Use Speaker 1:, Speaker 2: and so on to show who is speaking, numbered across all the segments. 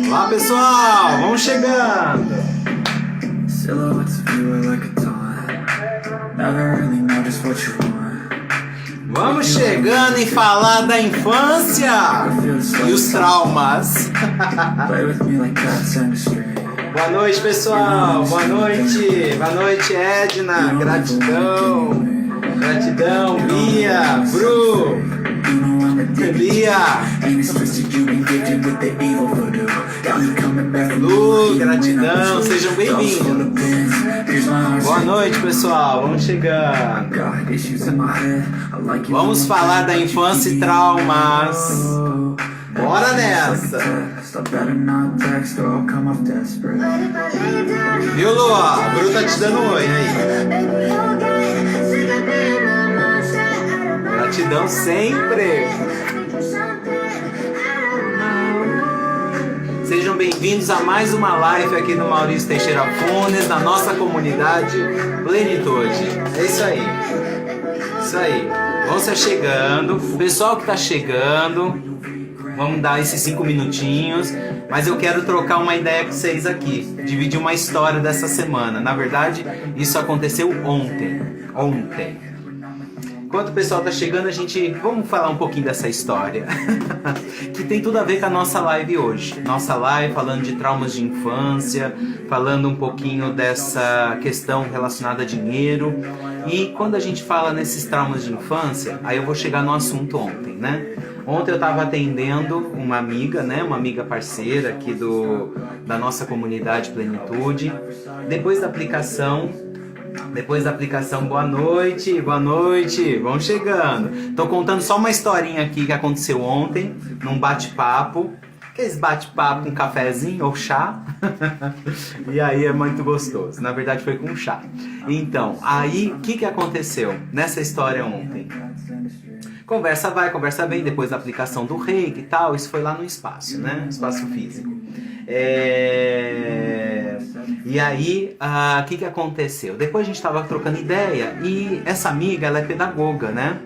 Speaker 1: Olá pessoal, vamos chegando. Vamos chegando e falar da infância e os traumas. Boa noite pessoal, boa noite Edna, gratidão, Bia, Bru, Lu, gratidão, sejam bem-vindos. Boa noite pessoal, vamos chegando. Vamos falar da infância e traumas. Bora nessa. Viu, Lu? A Bru tá te dando um oi aí. Gratidão sempre. Sejam bem-vindos a mais uma live aqui do Maurício Teixeira Funes, na nossa comunidade Plenitude. É isso aí. Isso aí. Vão se chegando. O pessoal que tá chegando, vamos dar esses 5 minutinhos. Mas eu quero trocar uma ideia com vocês aqui. Dividir uma história dessa semana. Na verdade, isso aconteceu ontem. Enquanto o pessoal tá chegando, vamos falar um pouquinho dessa história que tem tudo a ver com a nossa live hoje. Nossa live falando de traumas de infância, falando um pouquinho dessa questão relacionada a dinheiro. E quando a gente fala nesses traumas de infância, aí eu vou chegar no assunto ontem, né? Ontem eu estava atendendo uma amiga, né? Uma amiga parceira aqui da nossa comunidade Plenitude. Depois da aplicação, boa noite, vamos chegando. Tô contando só uma historinha aqui que aconteceu ontem, num bate-papo. Aqueles bate-papo com cafezinho ou chá. E aí é muito gostoso. Na verdade foi com chá. Então, aí o que aconteceu nessa história ontem? Conversa vai, conversa vem, depois da aplicação do reiki e tal. Isso foi lá no espaço, né? Espaço físico. E aí, o que aconteceu? Depois a gente estava trocando ideia e essa amiga, ela é pedagoga, né?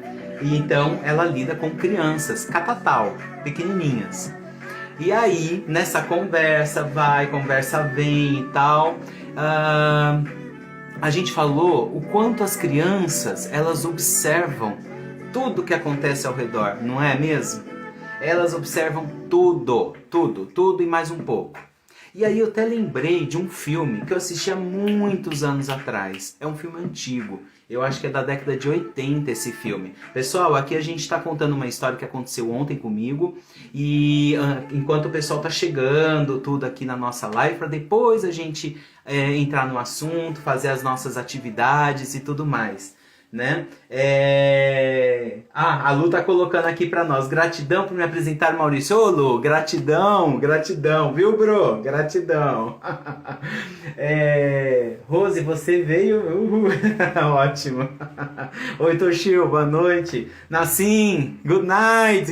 Speaker 1: E então ela lida com crianças, catatal, pequenininhas. E aí, nessa conversa vai, conversa vem e tal, a gente falou o quanto as crianças, elas observam tudo que acontece ao redor, não é mesmo? Elas observam tudo e mais um pouco. E aí eu até lembrei de um filme que eu assisti há muitos anos atrás. É um filme antigo. Eu acho que é da década de 80 esse filme. Pessoal, aqui a gente está contando uma história que aconteceu ontem comigo. E enquanto o pessoal está chegando, tudo aqui na nossa live, para depois a gente entrar no assunto, fazer as nossas atividades e tudo mais, né? A Lu tá colocando aqui pra nós: gratidão por me apresentar, Maurício. Ô Lu, gratidão, viu, bro? Gratidão. Rose, você veio? Ótimo. Oi, Toshio, boa noite. Nassim, good night.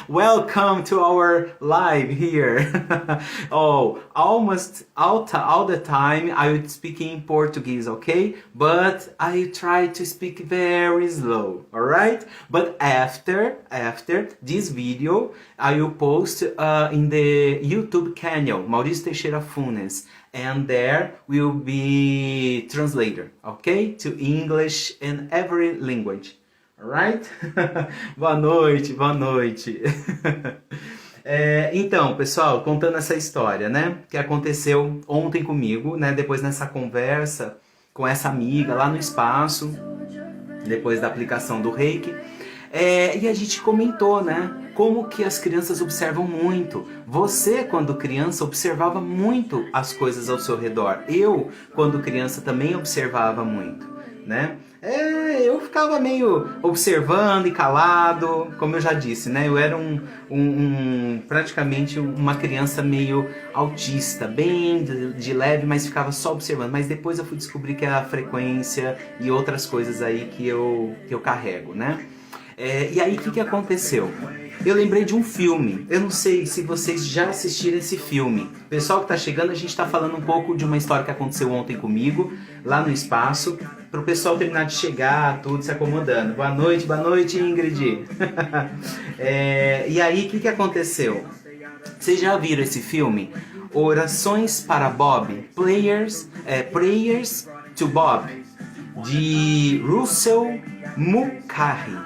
Speaker 1: Welcome to our live here. Almost all the time I would speak in Portuguese, okay? But I try to speak very slow, alright? But after this video, I will post in the YouTube channel, Maurício Teixeira Funes, and there will be translator, okay? To English and every language, alright? Boa noite. Então, pessoal, contando essa história, né? Que aconteceu ontem comigo, né? Depois nessa conversa com essa amiga lá no espaço, depois da aplicação do reiki. E a gente comentou, né? Como que as crianças observam muito. Você, quando criança, observava muito as coisas ao seu redor. Eu, quando criança, também observava muito, né? Eu ficava meio observando e calado, como eu já disse, né? Eu era praticamente uma criança meio autista, bem de leve, mas ficava só observando. Mas depois eu fui descobrir que é a frequência e outras coisas aí que eu carrego, né? E aí, o que aconteceu? Eu lembrei de um filme. Eu não sei se vocês já assistiram esse filme. Pessoal que tá chegando, a gente tá falando um pouco de uma história que aconteceu ontem comigo, lá no espaço, pro pessoal terminar de chegar, tudo se acomodando. Boa noite, Ingrid. E aí, o que aconteceu? Vocês já viram esse filme? Orações para Bob, Prayers to Bob, de Russell Mulcahy.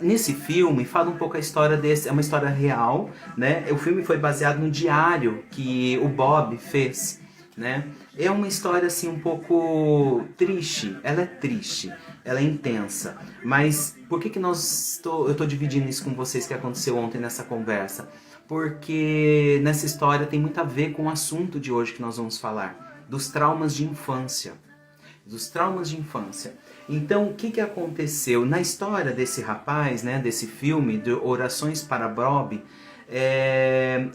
Speaker 1: Nesse filme fala um pouco a história desse, é uma história real, né? O filme foi baseado no diário que o Bob fez, né? É uma história assim um pouco triste, ela é intensa, mas por que eu tô dividindo isso com vocês que aconteceu ontem nessa conversa? Porque nessa história tem muito a ver com o assunto de hoje que nós vamos falar, dos traumas de infância. Então, o que aconteceu? Na história desse rapaz, né, desse filme, de Orações para Bob,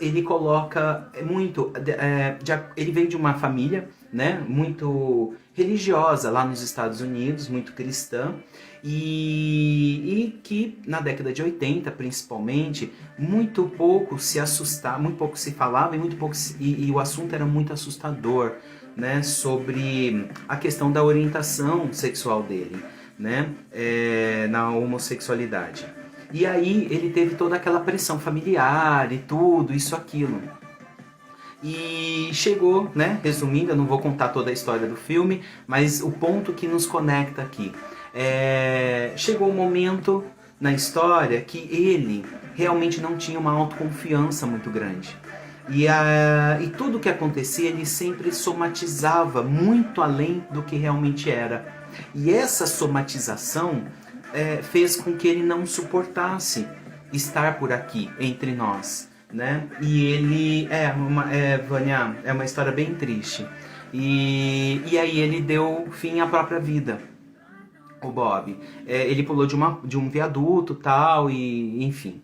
Speaker 1: ele coloca muito... ele veio de uma família, né, muito religiosa lá nos Estados Unidos, muito cristã, e que na década de 80, principalmente, muito pouco se falava e o assunto era muito assustador, né, sobre a questão da orientação sexual dele, né, na homossexualidade. E aí ele teve toda aquela pressão familiar e tudo, isso, aquilo. E chegou, né, resumindo, eu não vou contar toda a história do filme, mas o ponto que nos conecta aqui. Chegou um momento na história que ele realmente não tinha uma autoconfiança muito grande. E tudo que acontecia, ele sempre somatizava muito além do que realmente era. E essa somatização fez com que ele não suportasse estar por aqui, entre nós, né? E ele... Vânia, é uma história bem triste. E aí ele deu fim à própria vida, o Bob. Ele pulou de um viaduto, tal, e enfim.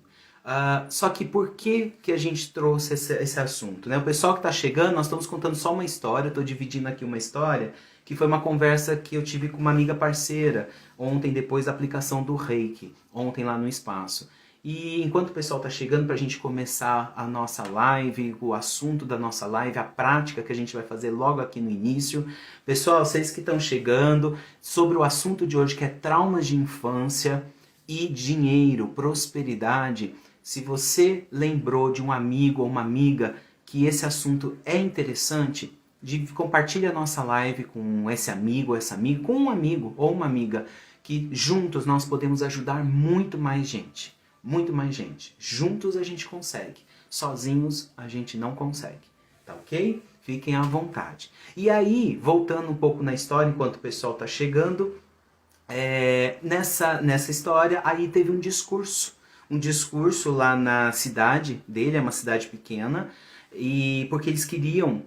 Speaker 1: Só que por que a gente trouxe esse assunto, né? O pessoal que está chegando, nós estamos contando só uma história, estou dividindo aqui uma história, que foi uma conversa que eu tive com uma amiga parceira, ontem depois da aplicação do Reiki, ontem lá no espaço. E enquanto o pessoal está chegando para a gente começar a nossa live, o assunto da nossa live, a prática que a gente vai fazer logo aqui no início. Pessoal, vocês que estão chegando, sobre o assunto de hoje que é traumas de infância e dinheiro, prosperidade. Se você lembrou de um amigo ou uma amiga que esse assunto é interessante, compartilhe a nossa live com esse amigo ou essa amiga, com um amigo ou uma amiga, que juntos nós podemos ajudar muito mais gente. Muito mais gente. Juntos a gente consegue. Sozinhos a gente não consegue. Tá ok? Fiquem à vontade. E aí, voltando um pouco na história, enquanto o pessoal está chegando, nessa história, aí teve um discurso lá na cidade dele, é uma cidade pequena, e porque eles queriam,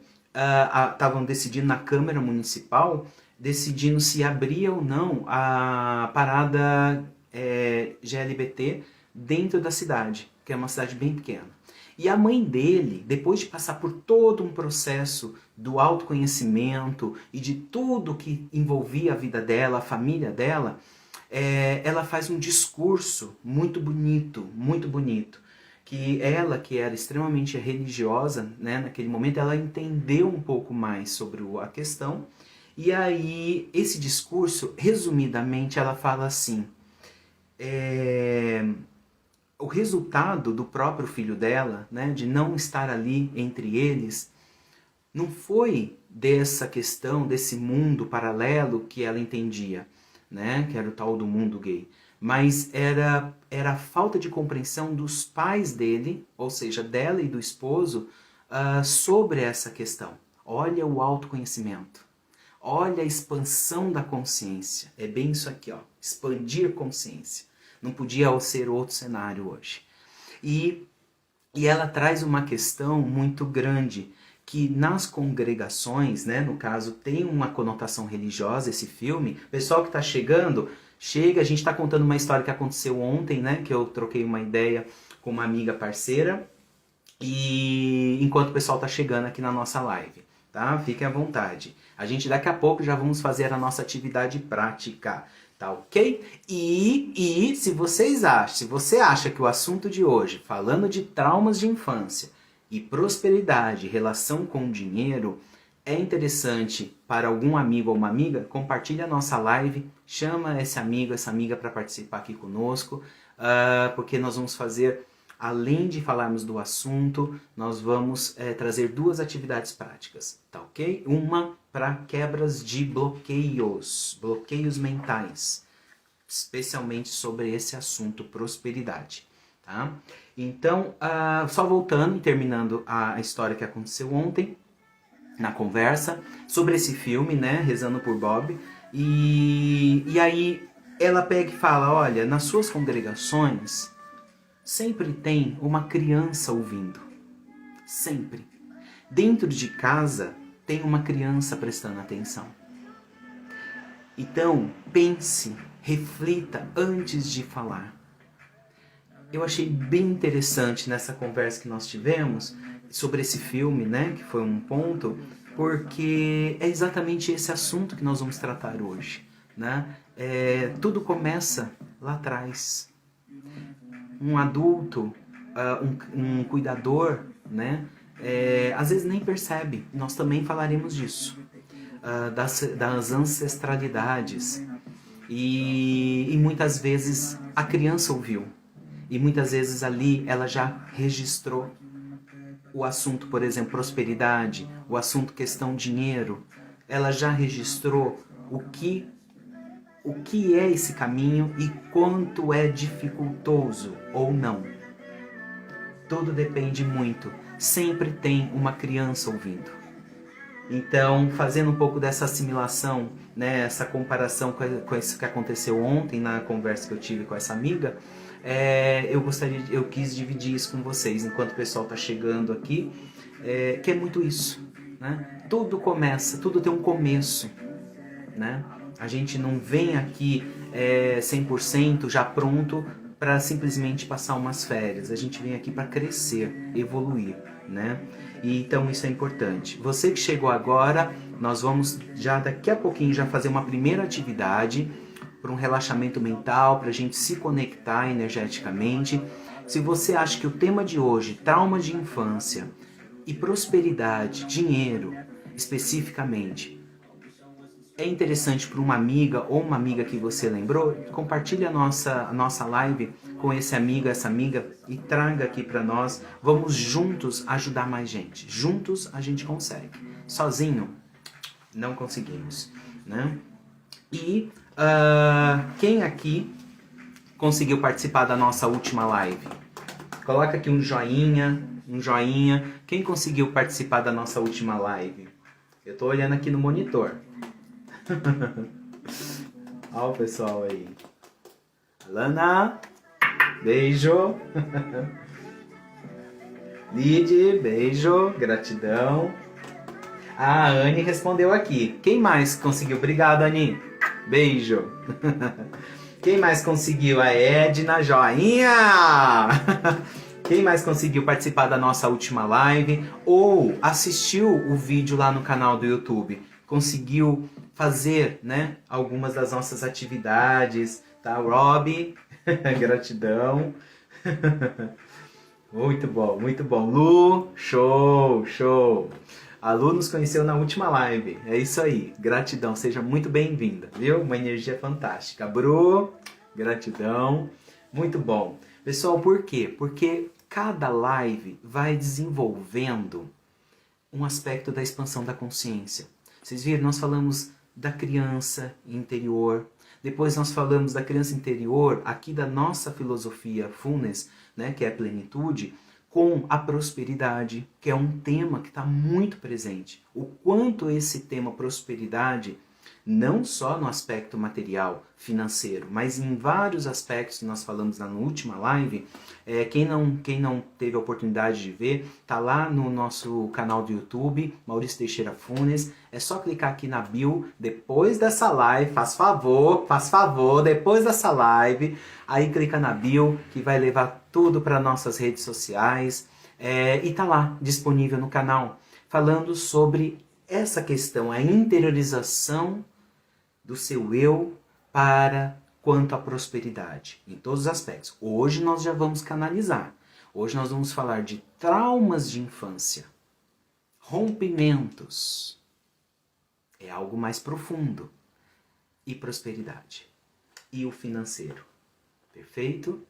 Speaker 1: estavam decidindo na Câmara Municipal, decidindo se abria ou não a parada GLBT dentro da cidade, que é uma cidade bem pequena. E a mãe dele, depois de passar por todo um processo do autoconhecimento e de tudo que envolvia a vida dela, a família dela, ela faz um discurso muito bonito, que ela, que era extremamente religiosa, né, naquele momento, ela entendeu um pouco mais sobre a questão, e aí esse discurso, resumidamente, ela fala assim, o resultado do próprio filho dela, né, de não estar ali entre eles, não foi dessa questão, desse mundo paralelo que ela entendia, né, que era o tal do mundo gay, mas era a falta de compreensão dos pais dele, ou seja, dela e do esposo, sobre essa questão. Olha o autoconhecimento, olha a expansão da consciência, é bem isso aqui, ó, expandir consciência. Não podia ser outro cenário hoje. E ela traz uma questão muito grande, que nas congregações, né, no caso, tem uma conotação religiosa esse filme. Pessoal que está chegando, chega, a gente está contando uma história que aconteceu ontem, né, que eu troquei uma ideia com uma amiga parceira, e enquanto o pessoal está chegando aqui na nossa live, tá? Fiquem à vontade. A gente daqui a pouco já vamos fazer a nossa atividade prática, tá ok? E se você acha que o assunto de hoje, falando de traumas de infância e prosperidade, relação com o dinheiro, é interessante para algum amigo ou uma amiga, compartilhe a nossa live, chama esse amigo, essa amiga para participar aqui conosco, porque nós vamos fazer, além de falarmos do assunto, nós vamos trazer duas atividades práticas, tá ok? Uma para quebras de bloqueios mentais, especialmente sobre esse assunto prosperidade, tá? Então, só voltando e terminando a história que aconteceu ontem, na conversa, sobre esse filme, né, Rezando por Bob, e aí ela pega e fala, olha, nas suas congregações sempre tem uma criança ouvindo, sempre. Dentro de casa tem uma criança prestando atenção. Então, pense, reflita antes de falar. Eu achei bem interessante nessa conversa que nós tivemos sobre esse filme, né, que foi um ponto, porque é exatamente esse assunto que nós vamos tratar hoje, né? Tudo começa lá atrás. Um adulto, um cuidador, né, às vezes nem percebe. Nós também falaremos disso, das ancestralidades. E muitas vezes a criança ouviu. E muitas vezes ali ela já registrou o assunto, por exemplo, prosperidade, o assunto questão dinheiro. Ela já registrou o que é esse caminho e quanto é dificultoso ou não. Tudo depende muito. Sempre tem uma criança ouvindo. Então, fazendo um pouco dessa assimilação, né, essa comparação com isso que aconteceu ontem na conversa que eu tive com essa amiga, eu quis dividir isso com vocês, enquanto o pessoal está chegando aqui, que é muito isso, né? Tudo começa, tudo tem um começo, né? A gente não vem aqui 100% já pronto para simplesmente passar umas férias. A gente vem aqui para crescer, evoluir, né? E então isso é importante. Você que chegou agora, nós vamos já daqui a pouquinho já fazer uma primeira atividade para um relaxamento mental, para a gente se conectar energeticamente. Se você acha que o tema de hoje, traumas de infância e prosperidade, dinheiro, especificamente, é interessante para uma amiga ou uma amiga que você lembrou, compartilhe a nossa live com esse amigo, essa amiga e traga aqui para nós. Vamos juntos ajudar mais gente. Juntos a gente consegue. Sozinho, não conseguimos, né? E quem aqui conseguiu participar da nossa última live? Coloca aqui um joinha. Quem conseguiu participar da nossa última live? Eu tô olhando aqui no monitor. Olha o pessoal aí. Alana, beijo. Lid, beijo, gratidão. A Anne respondeu aqui. Quem mais conseguiu? Obrigado, Anne. Beijo. Quem mais conseguiu? A Edna, joinha. Quem mais conseguiu participar da nossa última live ou assistiu o vídeo lá no canal do YouTube? Conseguiu fazer, né, algumas das nossas atividades, tá? Rob, gratidão. Muito bom, muito bom. Lu, show. A Lu nos conheceu na última live. É isso aí. Gratidão, seja muito bem-vinda, viu? Uma energia fantástica. Bru, gratidão. Muito bom. Pessoal, por quê? Porque cada live vai desenvolvendo um aspecto da expansão da consciência. Vocês viram? Nós falamos da criança interior. Depois nós falamos da criança interior, aqui da nossa filosofia Fullness, né, que é a plenitude, com a prosperidade, que é um tema que está muito presente. O quanto esse tema prosperidade, não só no aspecto material, financeiro, mas em vários aspectos que nós falamos na última live, quem não teve a oportunidade de ver, tá lá no nosso canal do YouTube, Maurício Teixeira Funes. É só clicar aqui na bio, depois dessa live, faz favor, depois dessa live, aí clica na bio, que vai levar tudo para nossas redes sociais, e tá lá, disponível no canal, falando sobre essa questão, a interiorização do seu eu para quanto à prosperidade, em todos os aspectos. Hoje nós já vamos canalizar. Hoje nós vamos falar de traumas de infância, rompimentos, é algo mais profundo, e prosperidade, e o financeiro. Perfeito?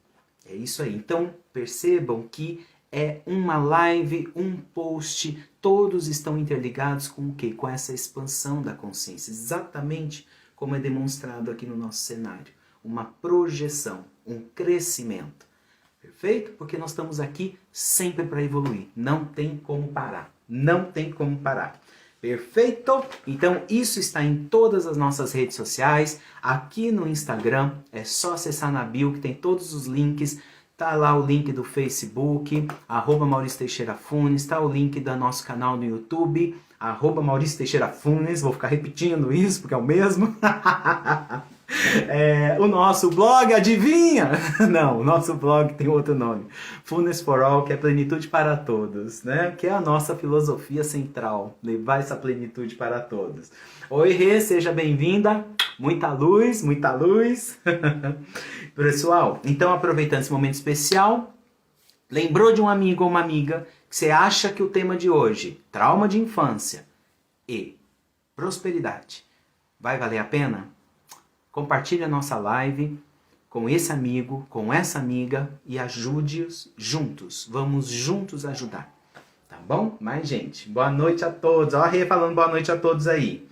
Speaker 1: É isso aí. Então percebam que é uma live, um post, todos estão interligados com o quê? Com essa expansão da consciência, exatamente como é demonstrado aqui no nosso cenário. Uma projeção, um crescimento. Perfeito? Porque nós estamos aqui sempre para evoluir. Não tem como parar. Não tem como parar. Perfeito? Então isso está em todas as nossas redes sociais. Aqui no Instagram é só acessar na bio que tem todos os links. Tá lá o link do Facebook, @MauricioTeixeiraFunes, tá o link do nosso canal no YouTube, @MauricioTeixeiraFunes, vou ficar repetindo isso porque é o mesmo. O nosso blog, adivinha? Não, o nosso blog tem outro nome. Fullness for All, que é plenitude para todos, né? Que é a nossa filosofia central, levar essa plenitude para todos. Oi, Rê, seja bem-vinda. Muita luz, muita luz. Pessoal, então aproveitando esse momento especial, lembrou de um amigo ou uma amiga que você acha que o tema de hoje, trauma de infância e prosperidade, vai valer a pena? Compartilhe a nossa live com esse amigo, com essa amiga e ajude-os juntos. Vamos juntos ajudar. Tá bom? Mas, gente, boa noite a todos. Ó, a Rê falando boa noite a todos aí.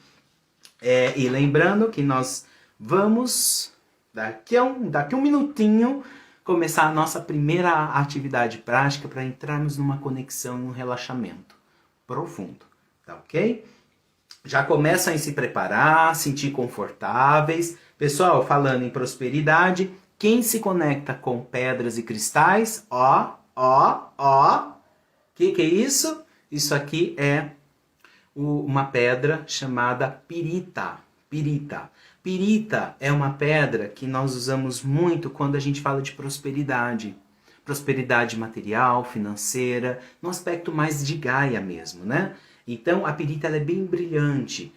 Speaker 1: E lembrando que nós vamos, daqui a um minutinho, começar a nossa primeira atividade prática para entrarmos numa conexão e um relaxamento profundo. Tá ok? Já começam a se preparar, sentir confortáveis. Pessoal, falando em prosperidade, quem se conecta com pedras e cristais, que é isso? Isso aqui é uma pedra chamada pirita. Pirita é uma pedra que nós usamos muito quando a gente fala de prosperidade. Prosperidade material, financeira, no aspecto mais de Gaia mesmo, né? Então a pirita ela é bem brilhante.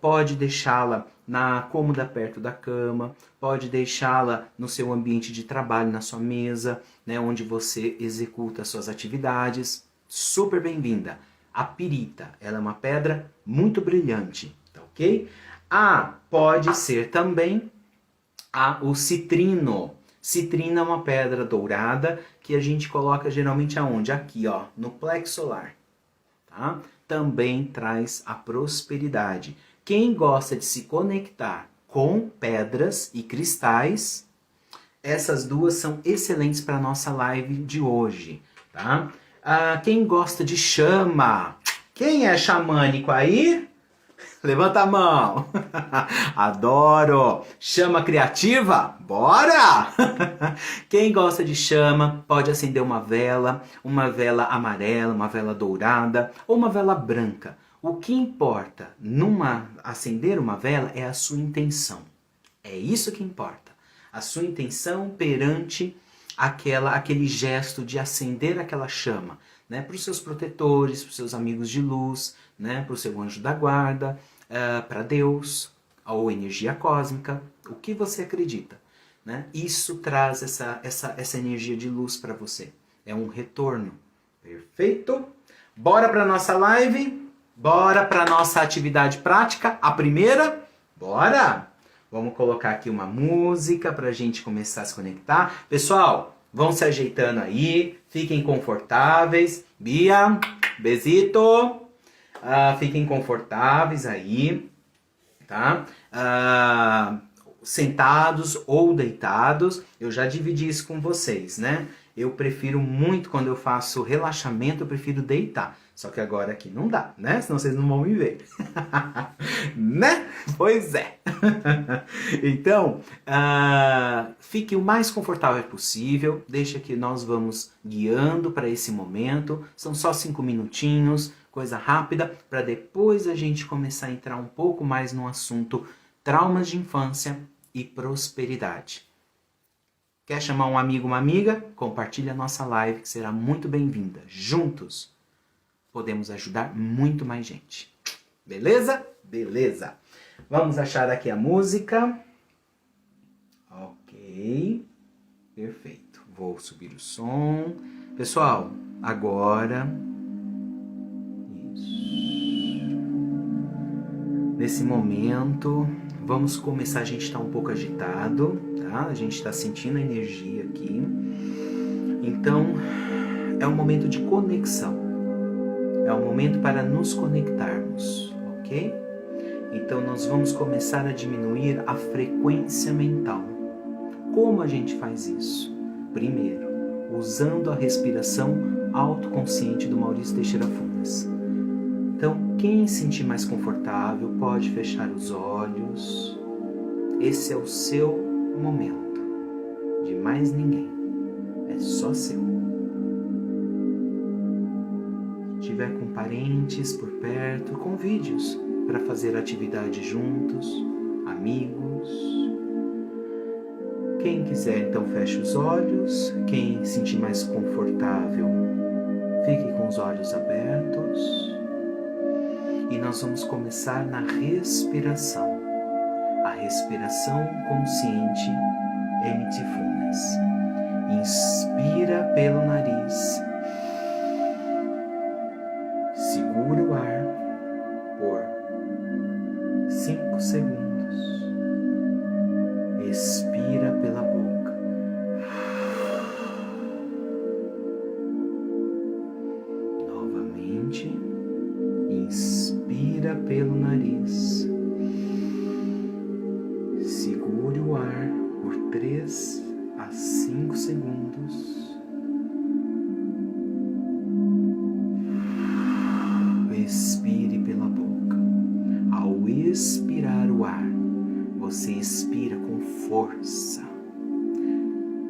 Speaker 1: Pode deixá-la na cômoda perto da cama, pode deixá-la no seu ambiente de trabalho, na sua mesa, né, onde você executa as suas atividades. Super bem-vinda. A pirita, ela é uma pedra muito brilhante, tá ok? Pode ser também o citrino. Citrino é uma pedra dourada que a gente coloca geralmente aonde? Aqui, ó, no plexo solar, tá? Também traz a prosperidade. Quem gosta de se conectar com pedras e cristais, essas duas são excelentes para a nossa live de hoje, tá? Quem gosta de chama? Quem é xamânico aí? Levanta a mão. Adoro. Chama criativa? Bora! Quem gosta de chama pode acender uma vela amarela, uma vela dourada ou uma vela branca. O que importa acender uma vela é a sua intenção. É isso que importa. A sua intenção perante aquele gesto de acender aquela chama, né? Para os seus protetores, para os seus amigos de luz, né? Para o seu anjo da guarda, para Deus, ou energia cósmica, o que você acredita, né? Isso traz essa energia de luz para você. É um retorno. Perfeito? Bora para nossa live? Bora para nossa atividade prática? A primeira? Bora! Vamos colocar aqui uma música para a gente começar a se conectar. Pessoal, vão se ajeitando aí, fiquem confortáveis. Bia, besito. Fiquem confortáveis aí, tá? Sentados ou deitados. Eu já dividi isso com vocês, né? Eu prefiro muito, quando eu faço relaxamento, eu prefiro deitar. Só que agora aqui não dá, né? Senão vocês não vão me ver. Né? Pois é. Então, fique o mais confortável possível. Deixa que nós vamos guiando para esse momento. São só 5 minutinhos, coisa rápida, para depois a gente começar a entrar um pouco mais no assunto traumas de infância e prosperidade. Quer chamar um amigo, uma amiga? Compartilhe a nossa live, que será muito bem-vinda. Juntos podemos ajudar muito mais gente. Beleza? Beleza. Vamos achar aqui a música. Ok. Perfeito. Vou subir o som. Pessoal, agora... Isso. Nesse momento, vamos começar. A gente está um pouco agitado, tá? A gente está sentindo a energia aqui. Então, é um momento de conexão. É um momento para nos conectarmos, ok? Então, nós vamos começar a diminuir a frequência mental. Como a gente faz isso? Primeiro, usando a respiração autoconsciente do Maurício Teixeira Fundas. Então, quem se sentir mais confortável pode fechar os olhos. Esse é o seu momento, de mais ninguém. É só seu. Se tiver com parentes por perto, convide-os para fazer atividade juntos, amigos. Quem quiser, então, feche os olhos. Quem se sentir mais confortável, fique com os olhos abertos. E nós vamos começar na respiração. A respiração consciente Mindfulness. Inspira pelo nariz. Segura o ar por 5 segundos. Expira pela boca. Novamente. Inspira pelo nariz. Segure o ar por 3 a 5 segundos. Expire pela boca. Ao expirar o ar, você expira com força,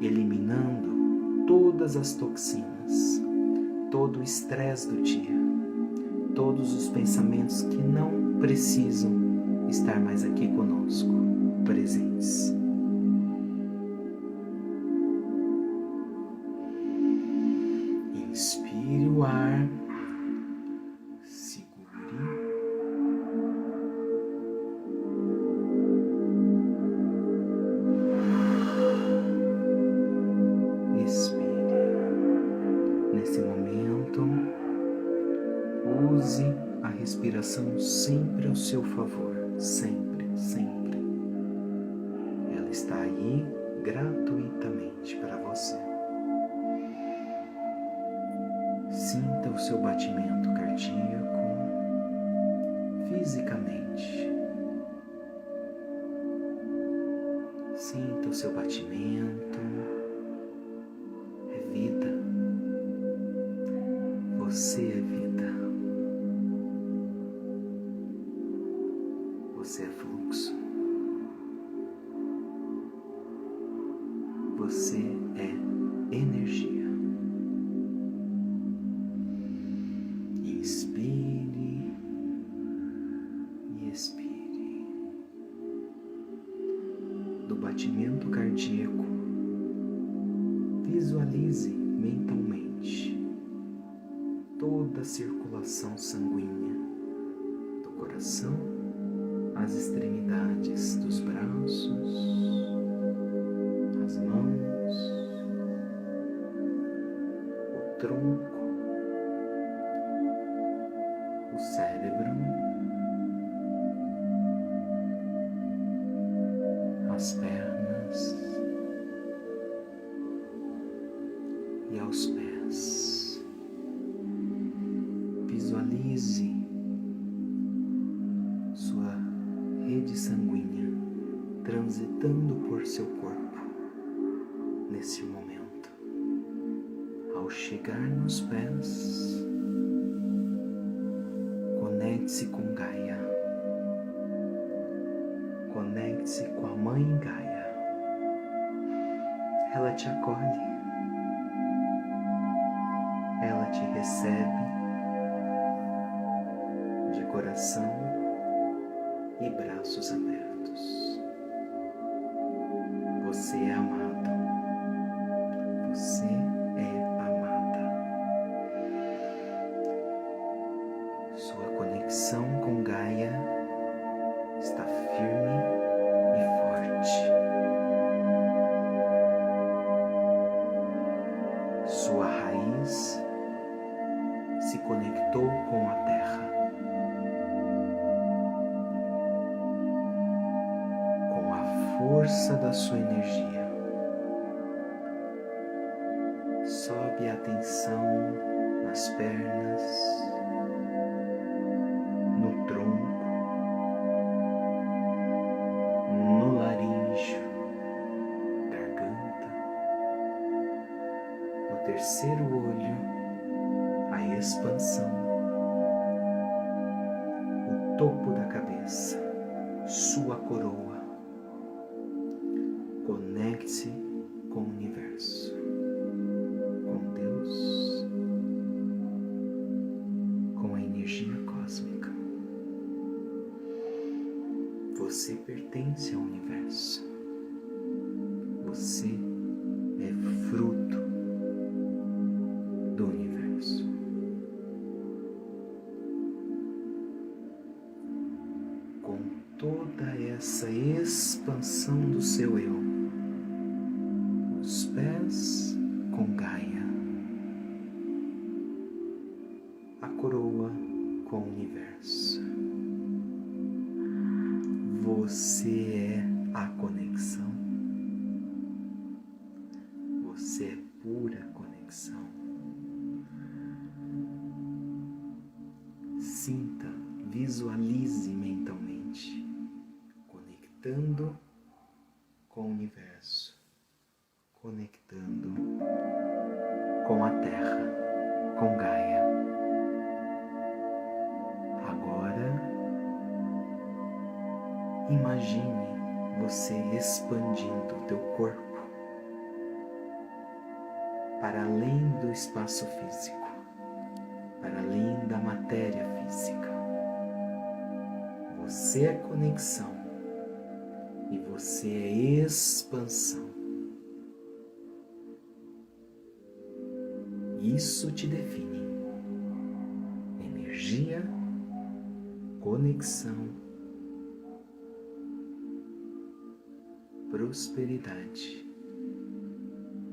Speaker 1: eliminando todas as toxinas, todo o estresse do dia, todos os pensamentos que não precisam estar mais aqui conosco, presentes. Inspire o ar. Use a respiração sempre ao seu favor, sempre, sempre. Ela está aí gratuitamente para você. Sinta o seu batimento cardíaco fisicamente. Sinta o seu batimento. É vida. Você é vida. Você é fluxo. Você é energia. Inspire e expire. Do batimento cardíaco, visualize mentalmente toda a circulação sanguínea do coração, as extremidades dos braços, as mãos, o tronco, o cérebro, as pernas e aos pés. Visualize sua rede sanguínea transitando por seu corpo nesse momento. Ao chegar nos pés, conecte-se com Gaia. Conecte-se com a Mãe Gaia. Ela te acolhe. Ela te recebe de coração e braços abertos. Você é amado. Você é amada. Sua conexão com Gaia força da sua energia. Sobe a atenção nas pernas, no tronco, no laríngeo, garganta, no terceiro olho, a expansão, o topo da cabeça, sua coroa. Conecte-se com o universo, com Deus, com a energia cósmica. Você pertence ao universo. Você é fruto do universo. Com toda essa expansão do seu eu, os pés com Gaia, a coroa com o universo. Você é a conexão. Você é pura conexão. Sinta, visualize mentalmente, conectando com o universo, conectando com a Terra, com Gaia. Agora, imagine você expandindo o teu corpo para além do espaço físico, para além da matéria física. Você é conexão e você é expansão. Isso te define. Energia, conexão, prosperidade,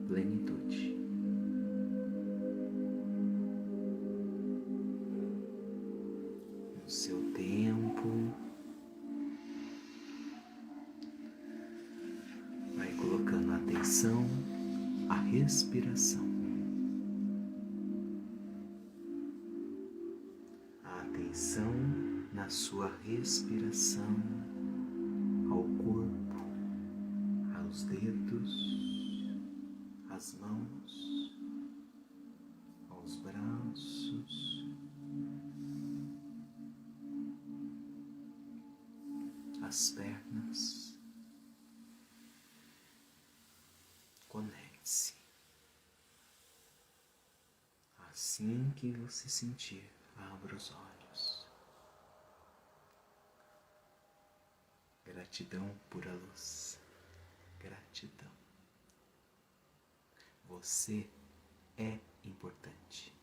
Speaker 1: plenitude. No seu tempo, vai colocando atenção à respiração. A atenção na sua respiração, ao corpo, aos dedos, às mãos, aos braços, às pernas. Conecte-se. Assim que você sentir, abra os olhos. Gratidão, pura luz. Gratidão. Você é importante.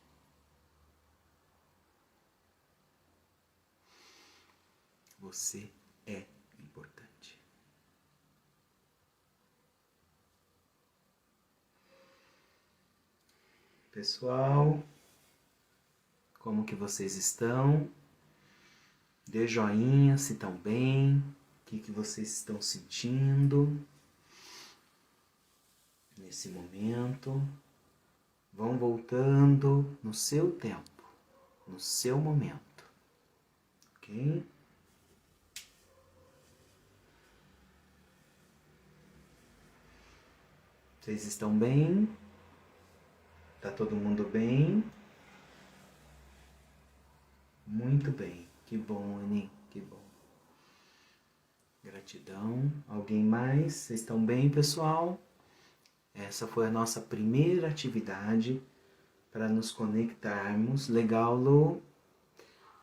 Speaker 1: Você é importante. Pessoal, como que vocês estão? Dê joinha se estão bem. O que vocês estão sentindo nesse momento? Vão voltando no seu tempo, no seu momento, ok? Vocês estão bem? Tá todo mundo bem? Muito bem. Que bom, Aninha, que bom. Gratidão. Alguém mais? Vocês estão bem, pessoal? Essa foi a nossa primeira atividade para nos conectarmos. Legal, Lu?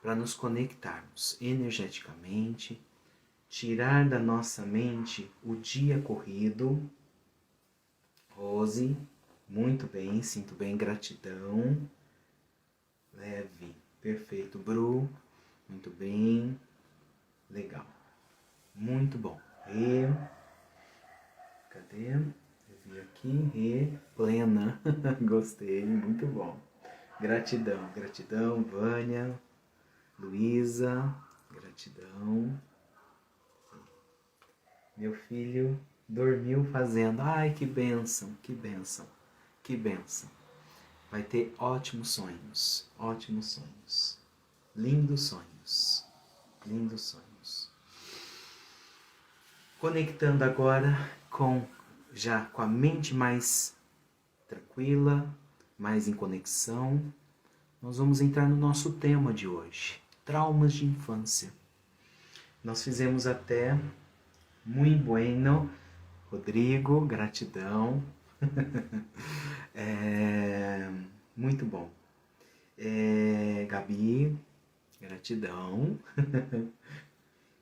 Speaker 1: Para nos conectarmos energeticamente, tirar da nossa mente o dia corrido. Rose, muito bem, sinto bem, gratidão. Leve, perfeito. Bru, muito bem, legal, muito bom. Cadê? Eu vi aqui, plena, gostei, muito bom. Gratidão, gratidão, Vânia, Luísa, gratidão. Meu filho dormiu fazendo. Ai, que bênção, que bênção, que bênção. Vai ter ótimos sonhos, lindos sonhos, lindos sonhos. Conectando agora já com a mente mais tranquila, mais em conexão, nós vamos entrar no nosso tema de hoje, traumas de infância. Nós fizemos até muito bueno, Rodrigo, gratidão, muito bom. Gabi, gratidão,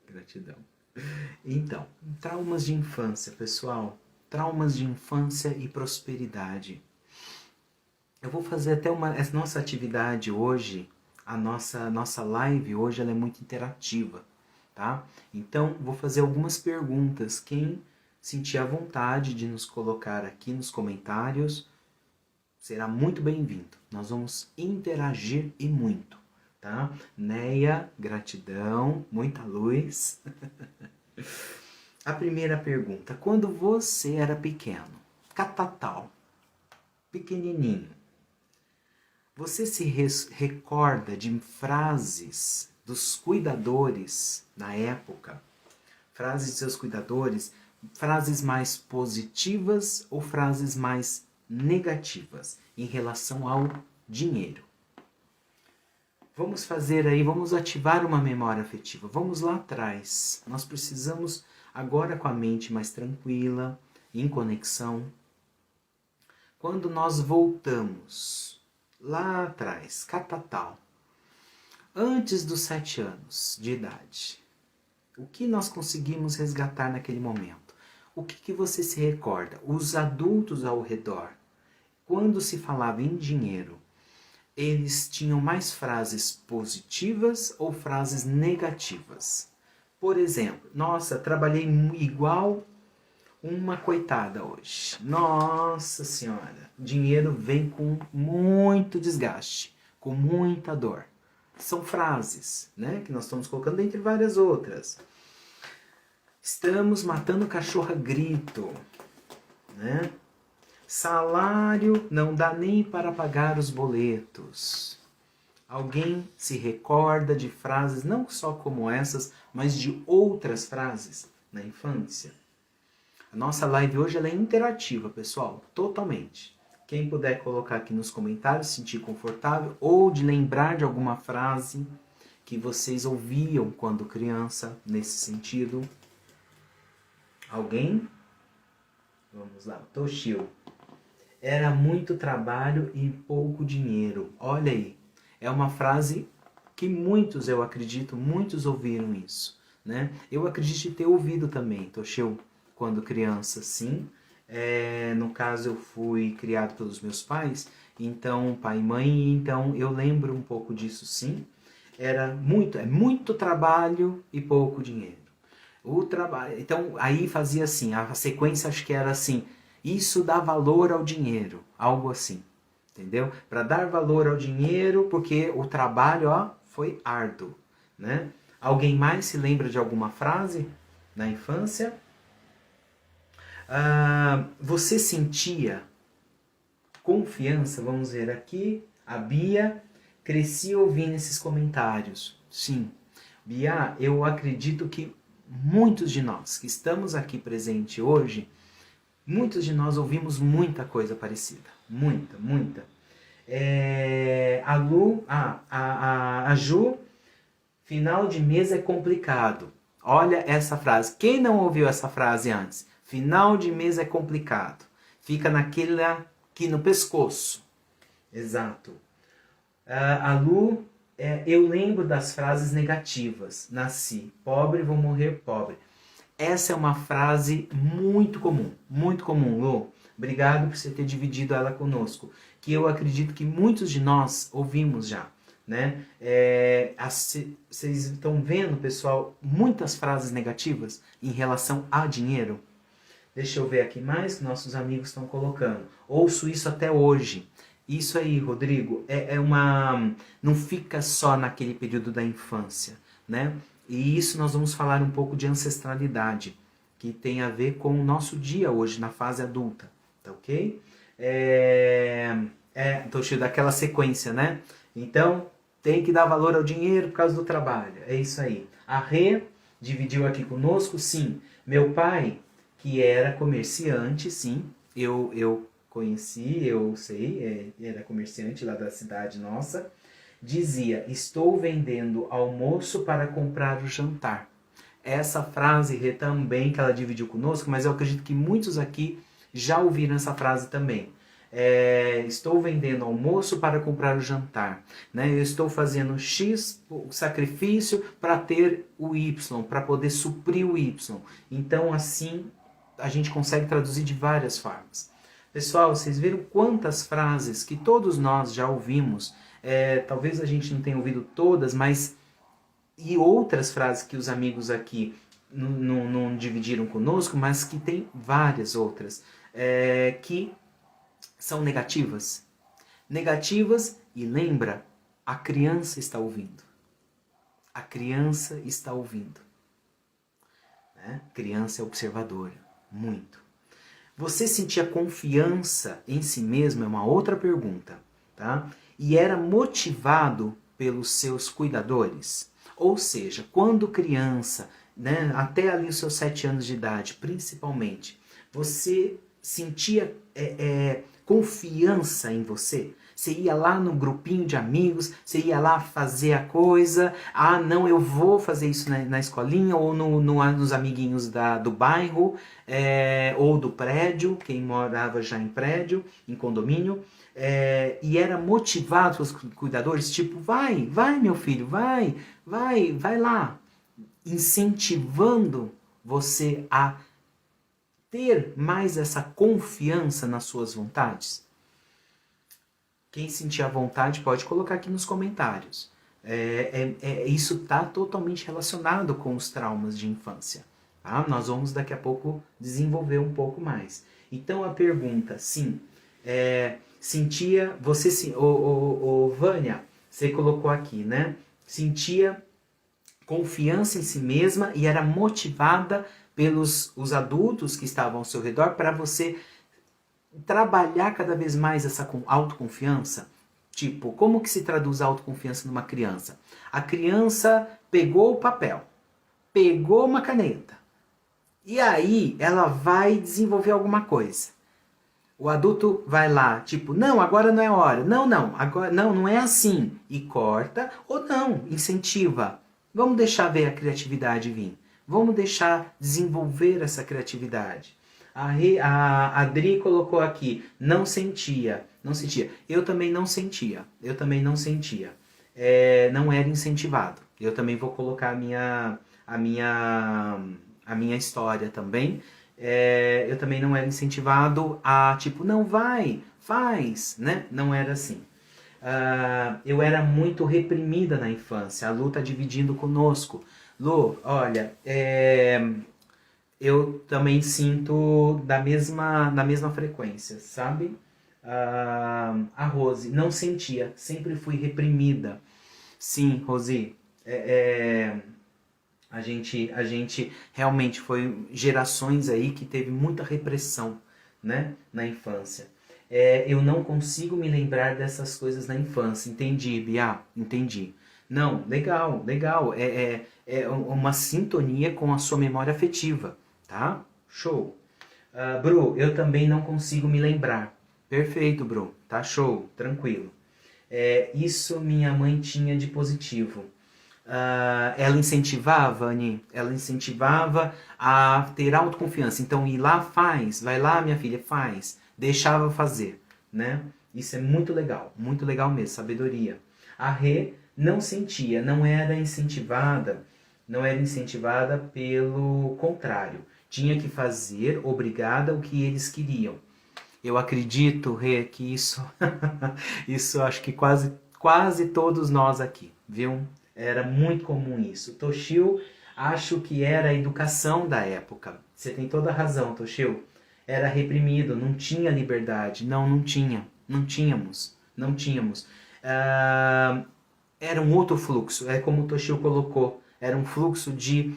Speaker 1: gratidão. Então, traumas de infância, pessoal, traumas de infância e prosperidade. Eu vou fazer até essa nossa atividade hoje, a nossa live hoje ela é muito interativa, tá? Então, vou fazer algumas perguntas. Quem sentir a vontade de nos colocar aqui nos comentários, será muito bem-vindo. Nós vamos interagir e muito, tá? Neia, gratidão, muita luz. A primeira pergunta: quando você era pequeno, catatal, pequenininho, você se recorda de frases dos cuidadores na época? Frases de seus cuidadores, frases mais positivas ou frases mais negativas em relação ao dinheiro? Vamos fazer aí, vamos ativar uma memória afetiva. Vamos lá atrás. Nós precisamos agora com a mente mais tranquila, em conexão. Quando nós voltamos lá atrás, catatal, antes dos 7 anos de idade, o que nós conseguimos resgatar naquele momento? O que você se recorda? Os adultos ao redor, quando se falava em dinheiro, eles tinham mais frases positivas ou frases negativas? Por exemplo, nossa, trabalhei igual uma coitada hoje. Nossa Senhora, dinheiro vem com muito desgaste, com muita dor. São frases, né, que nós estamos colocando entre várias outras. Estamos matando cachorro a grito, né? Salário não dá nem para pagar os boletos. Alguém se recorda de frases não só como essas, mas de outras frases na infância? A nossa live hoje ela é interativa, pessoal, totalmente. Quem puder colocar aqui nos comentários, se sentir confortável, ou de lembrar de alguma frase que vocês ouviam quando criança, nesse sentido. Alguém? Vamos lá, Toshio. Era muito trabalho e pouco dinheiro. Olha aí, é uma frase que muitos, eu acredito, muitos ouviram isso, né? Eu acredito ter ouvido também, Toshio, quando criança, sim. No caso, eu fui criado pelos meus pais, então, pai e mãe, então eu lembro um pouco disso, sim. É muito trabalho e pouco dinheiro. O trabalho, então, aí fazia assim, a sequência acho que era assim: isso dá valor ao dinheiro, algo assim, entendeu? Para dar valor ao dinheiro, porque o trabalho, foi árduo, né? Alguém mais se lembra de alguma frase na infância? Você sentia confiança? Vamos ver aqui, a Bia, cresci ouvindo esses comentários. Sim, Bia, eu acredito que muitos de nós que estamos aqui presentes hoje, muitos de nós ouvimos muita coisa parecida. Muita. A Lu, a Ju, final de mês é complicado. Olha essa frase. Quem não ouviu essa frase antes? Final de mês é complicado. Fica naquele aqui no pescoço. Exato. A Lu, eu lembro das frases negativas. Nasci pobre, vou morrer pobre. Essa é uma frase muito comum, Lu. Obrigado por você ter dividido ela conosco, que eu acredito que muitos de nós ouvimos já, né? Vocês estão vendo, pessoal, muitas frases negativas em relação a dinheiro? Deixa eu ver aqui mais que nossos amigos estão colocando. Ouço isso até hoje. Isso aí, Rodrigo, não fica só naquele período da infância, né? E isso nós vamos falar um pouco de ancestralidade, que tem a ver com o nosso dia hoje, na fase adulta, tá ok? Toshio, daquela sequência, né? Então, tem que dar valor ao dinheiro por causa do trabalho, é isso aí. A Rê dividiu aqui conosco, sim. Meu pai, que era comerciante, sim, eu conheci, eu sei, era comerciante lá da cidade nossa, dizia, estou vendendo almoço para comprar o jantar. Essa frase, Rê, também que ela dividiu conosco, mas eu acredito que muitos aqui já ouviram essa frase também. Estou vendendo almoço para comprar o jantar. Né? Eu estou fazendo X sacrifício para ter o Y, para poder suprir o Y. Então, assim, a gente consegue traduzir de várias formas. Pessoal, vocês viram quantas frases que todos nós já ouvimos? Talvez a gente não tenha ouvido todas, mas... E outras frases que os amigos aqui não dividiram conosco, mas que tem várias outras, que são negativas. Negativas, e lembra, a criança está ouvindo. A criança está ouvindo. Né? Criança é observadora, muito. Você sentia confiança em si mesmo? É uma outra pergunta. Tá? E era motivado pelos seus cuidadores? Ou seja, quando criança, né, até ali os seus 7 anos de idade, principalmente, você sentia confiança em você? Você ia lá no grupinho de amigos, você ia lá fazer a coisa, não, eu vou fazer isso na escolinha, ou nos amiguinhos do bairro, ou do prédio, quem morava já em prédio, em condomínio, e era motivado pelos cuidadores, tipo, vai meu filho, vai lá, incentivando você a ter mais essa confiança nas suas vontades. Quem sentir a vontade pode colocar aqui nos comentários. Isso está totalmente relacionado com os traumas de infância. Tá? Nós vamos daqui a pouco desenvolver um pouco mais. Então a pergunta, sim, sentia, você, Vânia, você colocou aqui, né? Sentia confiança em si mesma e era motivada pelos os adultos que estavam ao seu redor para você trabalhar cada vez mais essa autoconfiança. Tipo, como que se traduz a autoconfiança numa criança? A criança pegou o papel, pegou uma caneta, e aí ela vai desenvolver alguma coisa. O adulto vai lá, tipo, não, agora não é hora. Não, agora não é assim. E corta, ou não, incentiva. Vamos deixar ver a criatividade vir. Vamos deixar desenvolver essa criatividade. A Adri colocou aqui, não sentia. Eu também não sentia. Não era incentivado. Eu também vou colocar a minha história também. Eu também não era incentivado a, tipo, não vai, faz, né? Não era assim. Eu era muito reprimida na infância. A Lu tá dividindo conosco. Lu, olha, eu também sinto na mesma frequência, sabe? A Rose, não sentia, sempre fui reprimida. Sim, Rosi, a gente realmente foi gerações aí que teve muita repressão, né, na infância. Eu não consigo me lembrar dessas coisas na infância. Entendi, Bia, entendi. Não, legal. É uma sintonia com a sua memória afetiva, tá? Show. Bru, eu também não consigo me lembrar. Perfeito, Bru, tá show, tranquilo. Isso minha mãe tinha de positivo. Ela incentivava, Ani, ela incentivava a ter autoconfiança. Então, ir lá, vai lá, minha filha, faz. Deixava fazer, né? Isso é muito legal mesmo, sabedoria. A Rê não sentia, não era incentivada pelo contrário. Tinha que fazer, obrigada, o que eles queriam. Eu acredito, Rê, que isso, isso acho que quase todos nós aqui, viu? Era muito comum isso. Toshio, acho que era a educação da época. Você tem toda a razão, Toshio. Era reprimido, não tinha liberdade. Não tínhamos. Era um outro fluxo, como o Toshio colocou. Era um fluxo de...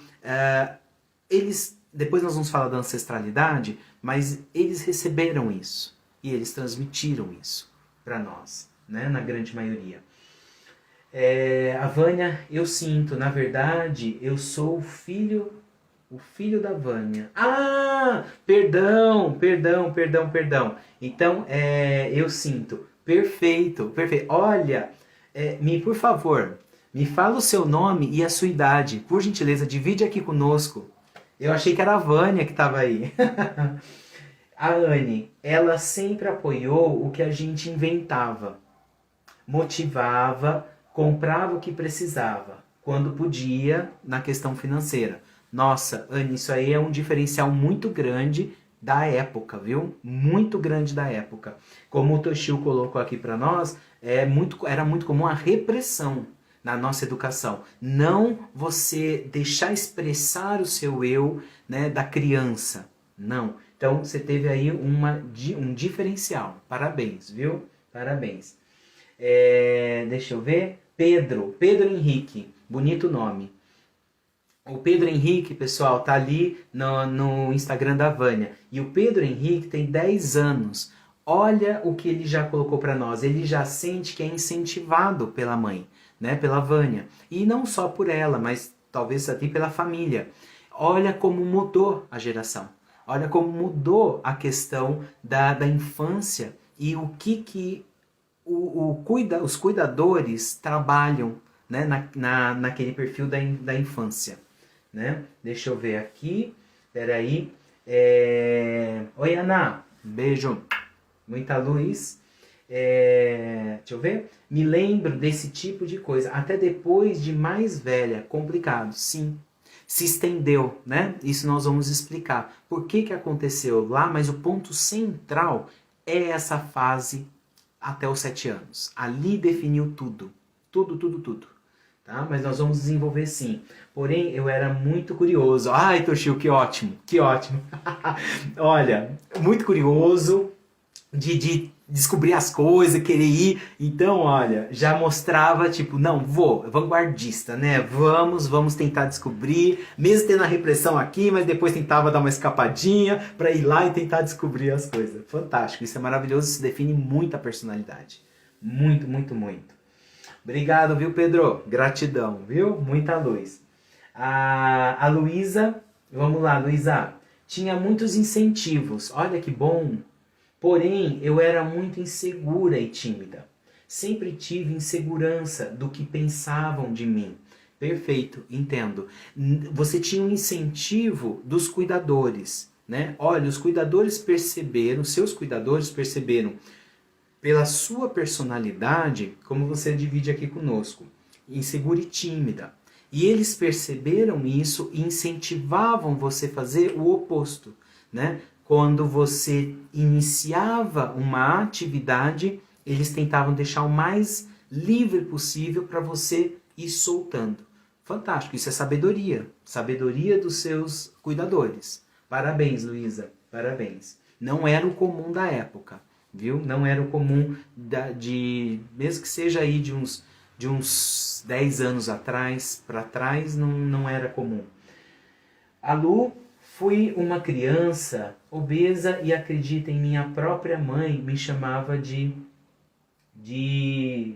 Speaker 1: eles depois nós vamos falar da ancestralidade, mas eles receberam isso e eles transmitiram isso para nós, né? Na grande maioria. A Vânia, eu sinto, na verdade, eu sou o filho da Vânia. Ah, perdão. Então, eu sinto. Perfeito. Olha, por favor, me fala o seu nome e a sua idade. Por gentileza, divide aqui conosco. Eu achei que era a Vânia que estava aí. A Anne, ela sempre apoiou o que a gente inventava. Motivava, comprava o que precisava, quando podia, na questão financeira. Nossa, Anne, isso aí é um diferencial muito grande da época, viu? Muito grande da época. Como o Toshio colocou aqui para nós, era muito comum a repressão na nossa educação. Não você deixar expressar o seu eu, né, da criança. Não. Então, você teve aí um diferencial. Parabéns, viu? Parabéns. Deixa eu ver. Pedro Henrique. Bonito nome. O Pedro Henrique, pessoal, tá ali no Instagram da Vânia. E o Pedro Henrique tem 10 anos. Olha o que ele já colocou para nós. Ele já sente que é incentivado pela mãe, né? Pela Vânia. E não só por ela, mas talvez até pela família. Olha como mudou a geração. Olha como mudou a questão da infância e o que os cuidadores trabalham, né, naquele perfil da infância. Né? Deixa eu ver aqui. Peraí. Oi, Ana. Beijo. Muita luz. Deixa eu ver. Me lembro desse tipo de coisa. Até depois de mais velha. Complicado, sim. Se estendeu, né? Isso nós vamos explicar. Por que aconteceu lá, mas o ponto central é essa fase até os 7 anos. Ali definiu tudo. Tudo. Tá? Mas nós vamos desenvolver sim. Porém, eu era muito curioso. Ai, Toshio, que ótimo. Olha, muito curioso de descobrir as coisas, querer ir. Então, olha, já mostrava, tipo, não, vanguardista, né? Vamos tentar descobrir, mesmo tendo a repressão aqui, mas depois tentava dar uma escapadinha para ir lá e tentar descobrir as coisas. Fantástico, isso é maravilhoso, isso define muito a personalidade. Muito. Obrigado, viu, Pedro? Gratidão, viu? Muita luz. A Luísa, vamos lá, Luísa. Tinha muitos incentivos, olha que bom. Porém, eu era muito insegura e tímida. Sempre tive insegurança do que pensavam de mim. Perfeito, entendo. Você tinha um incentivo dos cuidadores, né? Olha, os cuidadores perceberam, seus cuidadores perceberam pela sua personalidade, como você divide aqui conosco, insegura e tímida. E eles perceberam isso e incentivavam você a fazer o oposto, né? Quando você iniciava uma atividade, eles tentavam deixar o mais livre possível para você ir soltando. Fantástico, isso é sabedoria. Sabedoria dos seus cuidadores. Parabéns, Luísa, parabéns. Não era o comum da época, viu? Não era o comum mesmo que seja aí de uns 10 anos atrás, para trás, não era comum. A Lu, fui uma criança obesa e acredita em minha própria mãe me chamava de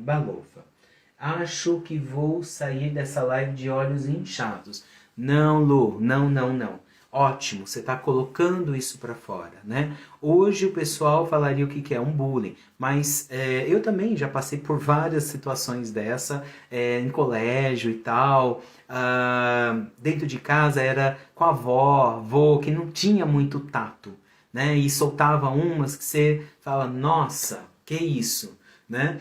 Speaker 1: balofa. Acho que vou sair dessa live de olhos inchados. Não, Lu, não. Ótimo, você está colocando isso para fora, né? Hoje o pessoal falaria o que é um bullying, mas eu também já passei por várias situações dessa, em colégio e tal, dentro de casa era com a avó, que não tinha muito tato, né? E soltava umas que você fala, nossa, que isso, né?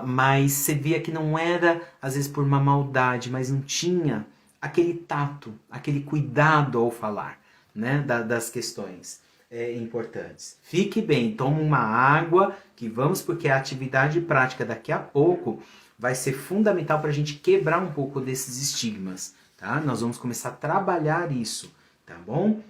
Speaker 1: Mas você via que não era, às vezes, por uma maldade, mas não tinha aquele tato, aquele cuidado ao falar, né, das questões importantes. Fique bem, toma uma água, que vamos, porque a atividade prática daqui a pouco vai ser fundamental para a gente quebrar um pouco desses estigmas, tá? Nós vamos começar a trabalhar isso, tá bom?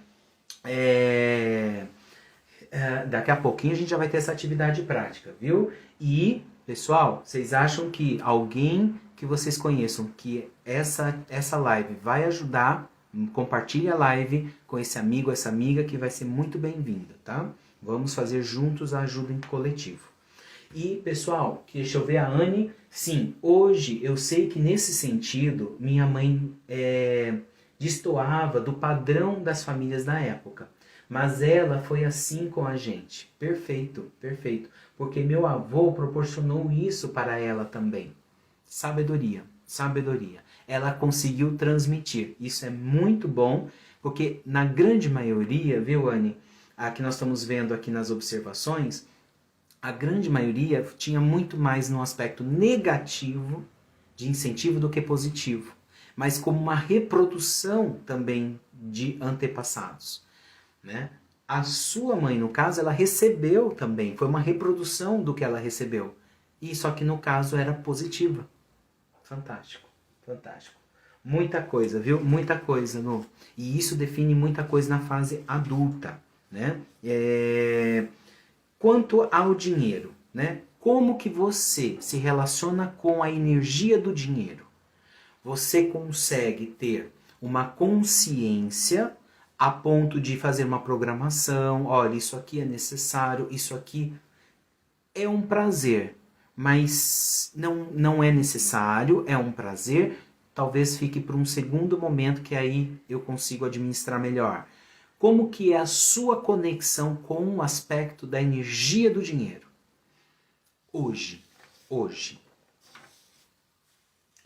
Speaker 1: Daqui a pouquinho a gente já vai ter essa atividade prática, viu? E, pessoal, vocês acham que alguém que vocês conheçam que essa live vai ajudar, Compartilhe a live com esse amigo, essa amiga que vai ser muito bem-vinda, tá? Vamos fazer juntos a ajuda em coletivo. E, pessoal, deixa eu ver a Anne. Sim, hoje eu sei que nesse sentido minha mãe destoava do padrão das famílias da época. Mas ela foi assim com a gente. Perfeito, perfeito. Porque meu avô proporcionou isso para ela também. Sabedoria, sabedoria. Ela conseguiu transmitir. Isso é muito bom, porque na grande maioria, viu, Anne? A que nós estamos vendo aqui nas observações, a grande maioria tinha muito mais no aspecto negativo de incentivo do que positivo. Mas como uma reprodução também de antepassados. Né? A sua mãe, no caso, ela recebeu também, foi uma reprodução do que ela recebeu. E só que no caso era positiva. Fantástico, fantástico. Muita coisa, viu? Muita coisa. E isso define muita coisa na fase adulta. Né? Quanto ao dinheiro, né? Como que você se relaciona com a energia do dinheiro? Você consegue ter uma consciência a ponto de fazer uma programação, olha, isso aqui é necessário, isso aqui é um prazer, mas não é necessário, é um prazer, talvez fique para um segundo momento que aí eu consigo administrar melhor. Como que é a sua conexão com o aspecto da energia do dinheiro? Hoje.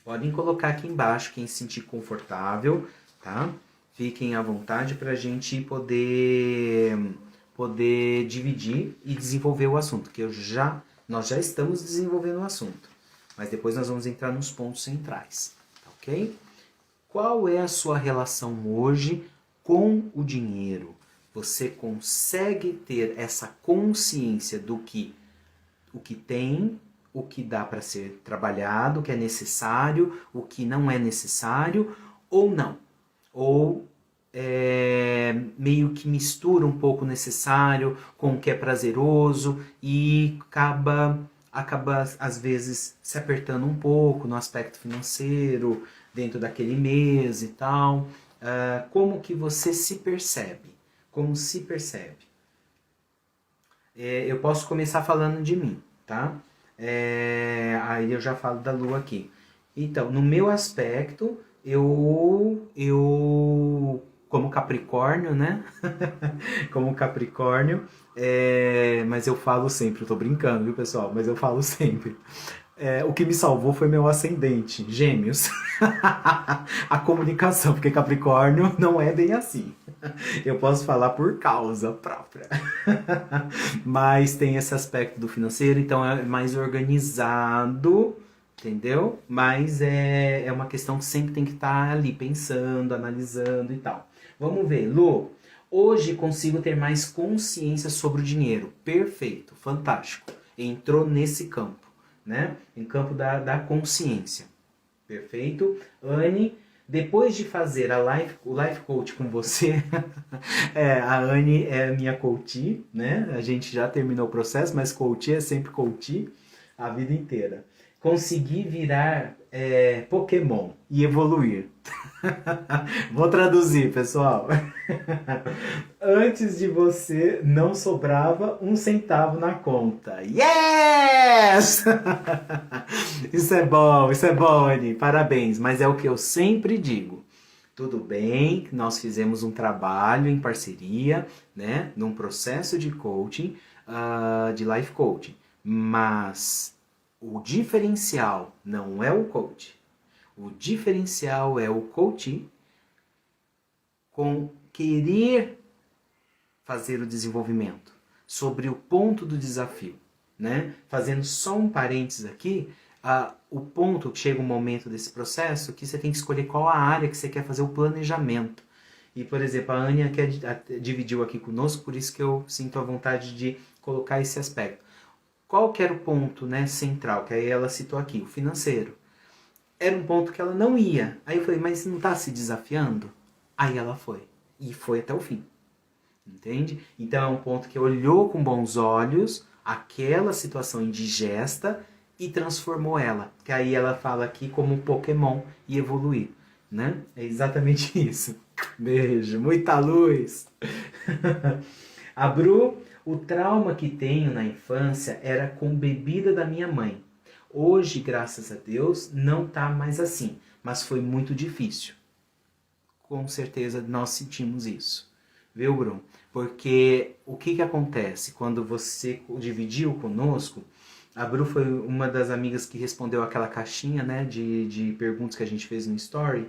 Speaker 1: Podem colocar aqui embaixo quem se sentir confortável, tá? Fiquem à vontade para a gente poder dividir e desenvolver o assunto, que nós já estamos desenvolvendo o assunto, mas depois nós vamos entrar nos pontos centrais, ok? Qual é a sua relação hoje com o dinheiro? Você consegue ter essa consciência do que o que tem, o que dá para ser trabalhado, o que é necessário, o que não é necessário ou não? Ou meio que mistura um pouco o necessário com o que é prazeroso e acaba às vezes se apertando um pouco no aspecto financeiro, dentro daquele mês e tal. Como que você se percebe? Como se percebe? Eu posso começar falando de mim, tá? Aí eu já falo da Lua aqui. Então, no meu aspecto, eu como Capricórnio, né? Como Capricórnio, mas eu falo sempre, eu tô brincando, viu, pessoal? Mas eu falo sempre. O que me salvou foi meu ascendente, Gêmeos. A comunicação, porque Capricórnio não é bem assim. Eu posso falar por causa própria. Mas tem esse aspecto do financeiro, então é mais organizado, entendeu? Mas é uma questão que sempre tem que estar ali pensando, analisando e tal. Vamos ver, Lu. Hoje consigo ter mais consciência sobre o dinheiro. Perfeito, fantástico. Entrou nesse campo, né? Em campo da consciência. Perfeito. Anne, depois de fazer o Life Coach com você, a Anne é minha coach, né? A gente já terminou o processo, mas coach é sempre coach a vida inteira. Consegui virar Pokémon e evoluir. Vou traduzir, pessoal. Antes de você não sobrava um centavo na conta. Yes! Isso é bom, Anny. Parabéns. Mas é o que eu sempre digo. Tudo bem que nós fizemos um trabalho em parceria, né? Num processo de coaching, de life coaching. Mas o diferencial não é o coach. O diferencial é o coach com querer fazer o desenvolvimento sobre o ponto do desafio, né? Fazendo só um parênteses aqui, o ponto que chega um momento desse processo que você tem que escolher qual a área que você quer fazer o planejamento. E, por exemplo, a Ania dividiu aqui conosco, por isso que eu sinto a vontade de colocar esse aspecto. Qual que era o ponto, né, central? Que aí ela citou aqui, o financeiro. Era um ponto que ela não ia. Aí eu falei, mas não está se desafiando? Aí ela foi. E foi até o fim. Entende? Então é um ponto que olhou com bons olhos aquela situação indigesta e transformou ela. Que aí ela fala aqui como Pokémon e evoluir. Né? É exatamente isso. Beijo, muita luz. A Bru, o trauma que tenho na infância era com bebida da minha mãe. Hoje, graças a Deus, não tá mais assim, mas foi muito difícil. Com certeza nós sentimos isso. Viu, Bruno? Porque o que acontece quando você dividiu conosco? A Bru foi uma das amigas que respondeu aquela caixinha, né, de perguntas que a gente fez no Story.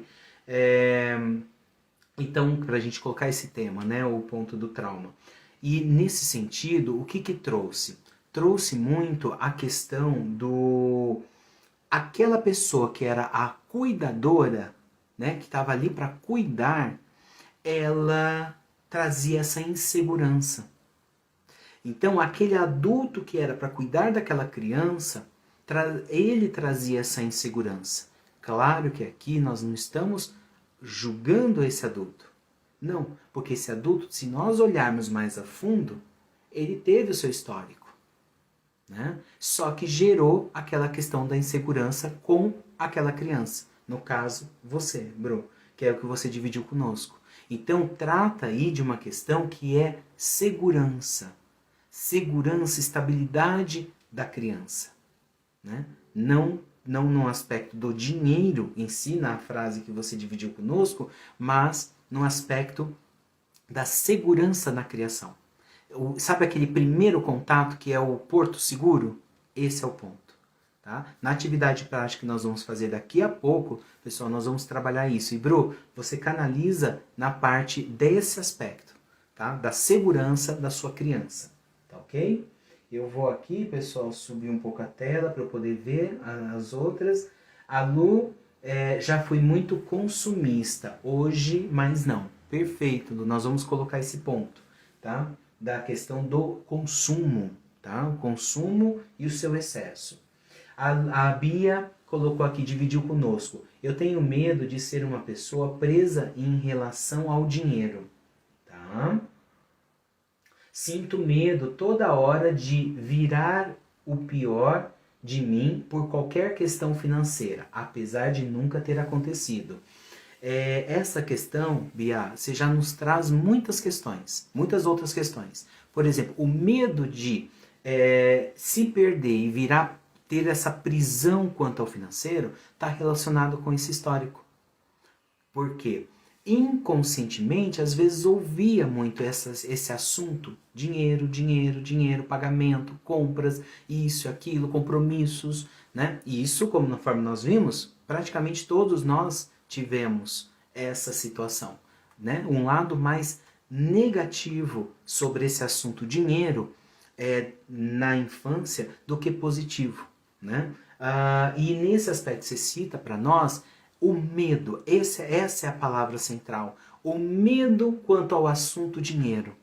Speaker 1: Então, para a gente colocar esse tema, né, o ponto do trauma. E nesse sentido, o que trouxe? Trouxe muito a questão do... Aquela pessoa que era a cuidadora, né, que estava ali para cuidar, ela trazia essa insegurança. Então, aquele adulto que era para cuidar daquela criança, ele trazia essa insegurança. Claro que aqui nós não estamos julgando esse adulto. Não, porque esse adulto, se nós olharmos mais a fundo, ele teve o seu histórico, né? Só que gerou aquela questão da insegurança com aquela criança. No caso, você, Bru, que é o que você dividiu conosco. Então, trata aí de uma questão que é segurança. Segurança, estabilidade da criança, né? Não no aspecto do dinheiro em si, na frase que você dividiu conosco, mas no aspecto da segurança na criação. Sabe aquele primeiro contato que é o porto seguro? Esse é o ponto. Tá? Na atividade prática que nós vamos fazer daqui a pouco, pessoal, nós vamos trabalhar isso. E, Bru, você canaliza na parte desse aspecto, tá? Da segurança da sua criança. Tá ok? Eu vou aqui, pessoal, subir um pouco a tela para eu poder ver as outras. A Lu já foi muito consumista hoje, mas não. Perfeito, Lu, nós vamos colocar esse ponto, tá? Da questão do consumo, tá? O consumo e o seu excesso. A Bia colocou aqui, dividiu conosco. Eu tenho medo de ser uma pessoa presa em relação ao dinheiro, tá? Sinto medo toda hora de virar o pior de mim por qualquer questão financeira, apesar de nunca ter acontecido. Essa questão, Bia, você já nos traz muitas questões, muitas outras questões. Por exemplo, o medo de se perder e ter essa prisão quanto ao financeiro está relacionado com esse histórico. Por quê? Inconscientemente, às vezes ouvia muito esse assunto, dinheiro, dinheiro, dinheiro, pagamento, compras, isso, aquilo, compromissos, né? E isso, como na forma nós vimos, praticamente todos nós tivemos essa situação, né? Um lado mais negativo sobre esse assunto dinheiro na infância do que positivo, né? E nesse aspecto você cita para nós o medo, essa é a palavra central. O medo quanto ao assunto dinheiro.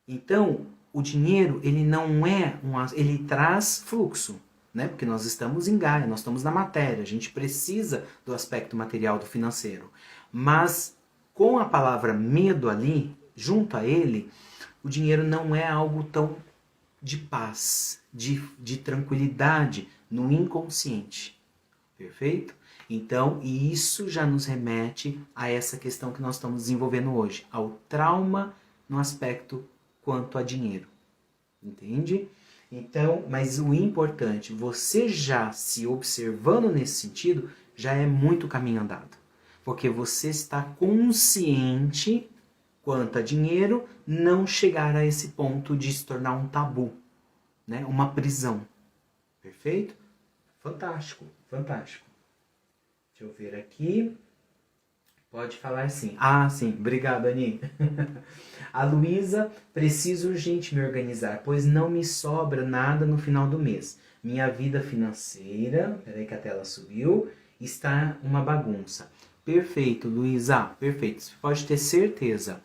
Speaker 1: Então, o dinheiro, ele não é ele traz fluxo, né? Porque nós estamos em Gaia, nós estamos na matéria, a gente precisa do aspecto material do financeiro. Mas com a palavra medo ali, junto a ele, o dinheiro não é algo tão de paz, de tranquilidade no inconsciente. Perfeito? Então, isso já nos remete a essa questão que nós estamos desenvolvendo hoje, ao trauma no aspecto quanto a dinheiro. Entende? Então, mas o importante, você já se observando nesse sentido, já é muito caminho andado. Porque você está consciente quanto a dinheiro não chegar a esse ponto de se tornar um tabu, né? Uma prisão. Perfeito? Fantástico, fantástico. Deixa eu ver aqui. Pode falar sim. Ah, sim. Obrigado, Ani. A Luísa, preciso urgente me organizar, pois não me sobra nada no final do mês. Minha vida financeira, peraí que a tela subiu, está uma bagunça. Perfeito, Luísa. Perfeito. Você pode ter certeza.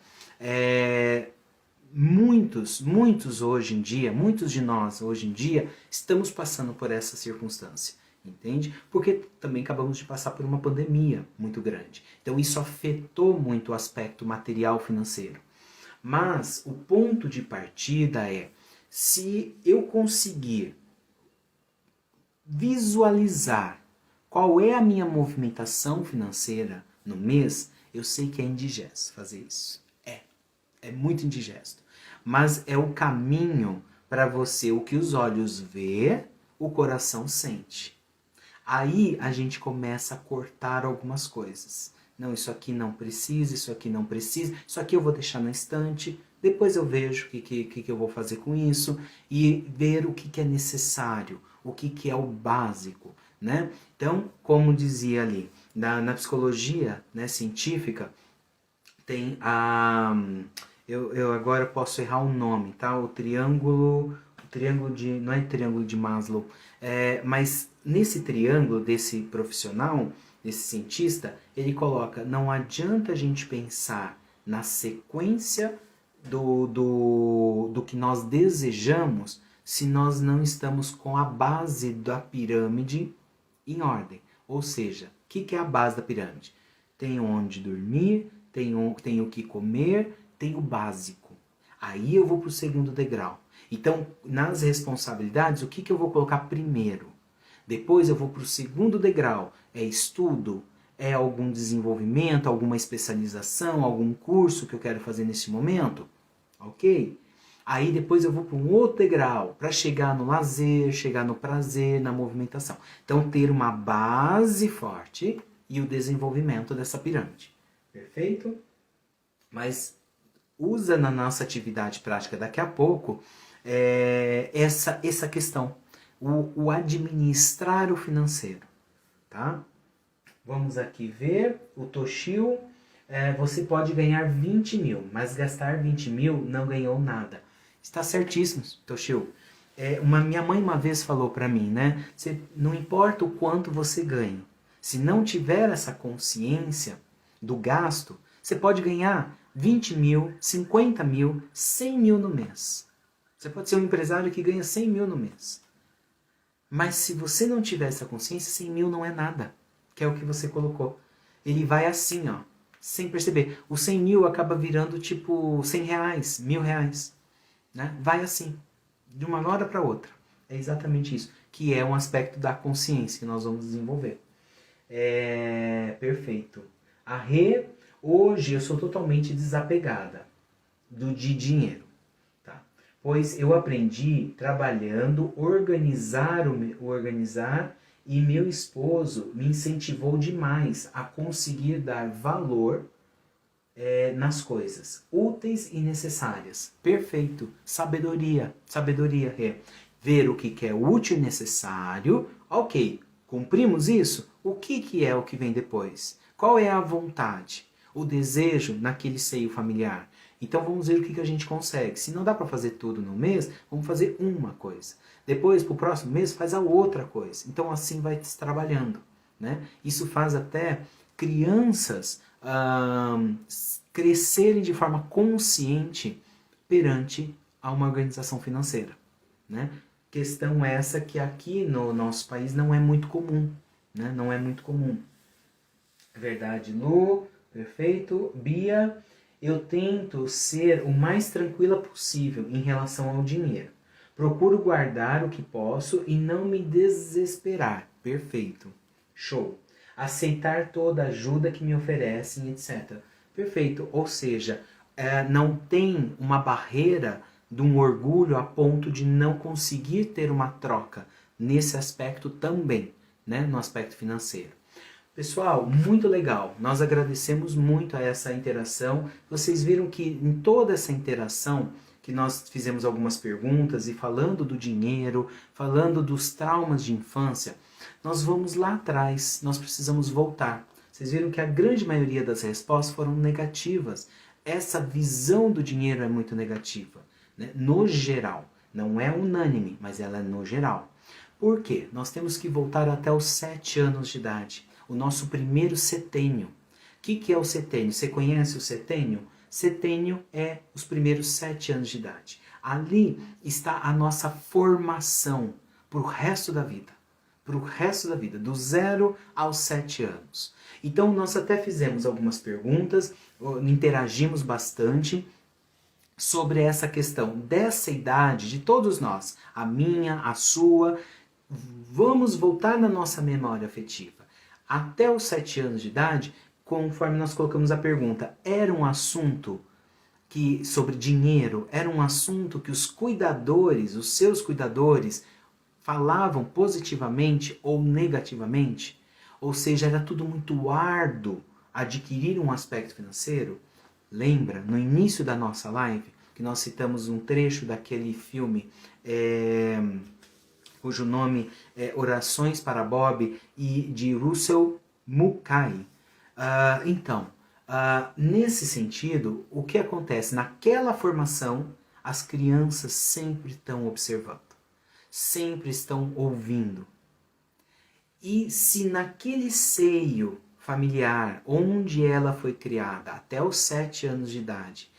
Speaker 1: Muitos hoje em dia, muitos de nós hoje em dia, estamos passando por essa circunstância, entende? Porque também acabamos de passar por uma pandemia muito grande. Então isso afetou muito o aspecto material financeiro. Mas o ponto de partida é, se eu conseguir visualizar qual é a minha movimentação financeira, no mês, eu sei que é indigesto fazer isso. É muito indigesto. Mas é o caminho para você, o que os olhos vê, o coração sente. Aí a gente começa a cortar algumas coisas. Não, isso aqui não precisa, isso aqui não precisa, isso aqui eu vou deixar na estante, depois eu vejo o que eu vou fazer com isso e ver o que é necessário, o que é o básico, né? Então, como dizia ali, na psicologia, né, científica, tem a... Eu agora posso errar o nome, tá? O triângulo de... Não é triângulo de Maslow, mas nesse triângulo desse profissional, desse cientista, ele coloca, não adianta a gente pensar na sequência do que nós desejamos se nós não estamos com a base da pirâmide em ordem. Ou seja, o que é a base da pirâmide? Tem onde dormir, tem o que comer, tem o básico. Aí eu vou para o segundo degrau. Então, nas responsabilidades, o que eu vou colocar primeiro? Depois eu vou para o segundo degrau. É estudo? É algum desenvolvimento, alguma especialização, algum curso que eu quero fazer nesse momento? Ok? Aí depois eu vou para um outro degrau, para chegar no lazer, chegar no prazer, na movimentação. Então, ter uma base forte e o desenvolvimento dessa pirâmide. Perfeito? Mas usa na nossa atividade prática daqui a pouco essa questão, o administrar o financeiro, tá? Vamos aqui ver o Toshio. Você pode ganhar 20 mil, mas gastar 20 mil não ganhou nada. Está certíssimo, Toshio. Minha mãe uma vez falou para mim, né? Não importa o quanto você ganha, se não tiver essa consciência do gasto, você pode ganhar 20 mil, 50 mil, 100 mil no mês. Você pode ser um empresário que ganha 100 mil no mês. Mas se você não tiver essa consciência, 100 mil não é nada. Que é o que você colocou. Ele vai assim, ó, sem perceber. O 100 mil acaba virando tipo 100 reais, 1.000 reais. Né? Vai assim, de uma hora para outra. É exatamente isso. Que é um aspecto da consciência que nós vamos desenvolver. Perfeito. A Rê, hoje eu sou totalmente desapegada de dinheiro, tá? Pois eu aprendi trabalhando, organizar e meu esposo me incentivou demais a conseguir dar valor nas coisas úteis e necessárias. Perfeito. Sabedoria, Rê. Ver o que é útil e necessário. Ok, cumprimos isso? O que é o que vem depois? Qual é a vontade? O desejo naquele seio familiar? Então vamos ver o que a gente consegue. Se não dá para fazer tudo no mês, vamos fazer uma coisa. Depois, para o próximo mês, faz a outra coisa. Então assim vai se trabalhando. Né? Isso faz até crianças crescerem de forma consciente perante a uma organização financeira. Né? Questão essa que aqui no nosso país não é muito comum. Né? Não é muito comum. Verdade, Lu. Perfeito. Bia, eu tento ser o mais tranquila possível em relação ao dinheiro. Procuro guardar o que posso e não me desesperar. Perfeito. Show. Aceitar toda a ajuda que me oferecem, etc. Perfeito. Ou seja, não tem uma barreira de um orgulho a ponto de não conseguir ter uma troca nesse aspecto também, né? No aspecto financeiro. Pessoal, muito legal. Nós agradecemos muito a essa interação. Vocês viram que em toda essa interação que nós fizemos algumas perguntas e falando do dinheiro, falando dos traumas de infância, nós vamos lá atrás, nós precisamos voltar. Vocês viram que a grande maioria das respostas foram negativas. Essa visão do dinheiro é muito negativa, né? No geral. Não é unânime, mas ela é no geral. Por quê? Nós temos que voltar até os 7 anos de idade. O nosso primeiro setênio. O que é o setênio? Você conhece o setênio? Setênio é os primeiros 7 anos de idade. Ali está a nossa formação para o resto da vida. Para o resto da vida, do 0 aos 7 anos. Então nós até fizemos algumas perguntas, interagimos bastante sobre essa questão dessa idade de todos nós. A minha, a sua. Vamos voltar na nossa memória afetiva. Até os 7 anos de idade, conforme nós colocamos a pergunta, era um assunto que sobre dinheiro, era um assunto que os cuidadores, os seus cuidadores, falavam positivamente ou negativamente? Ou seja, era tudo muito árduo adquirir um aspecto financeiro? Lembra, no início da nossa live, que nós citamos um trecho daquele filme cujo nome é Orações para Bob, e de Russell Mulcahy. Nesse sentido, o que acontece? Naquela formação, as crianças sempre estão observando, sempre estão ouvindo. E se naquele seio familiar, onde ela foi criada, até os 7 anos de idade,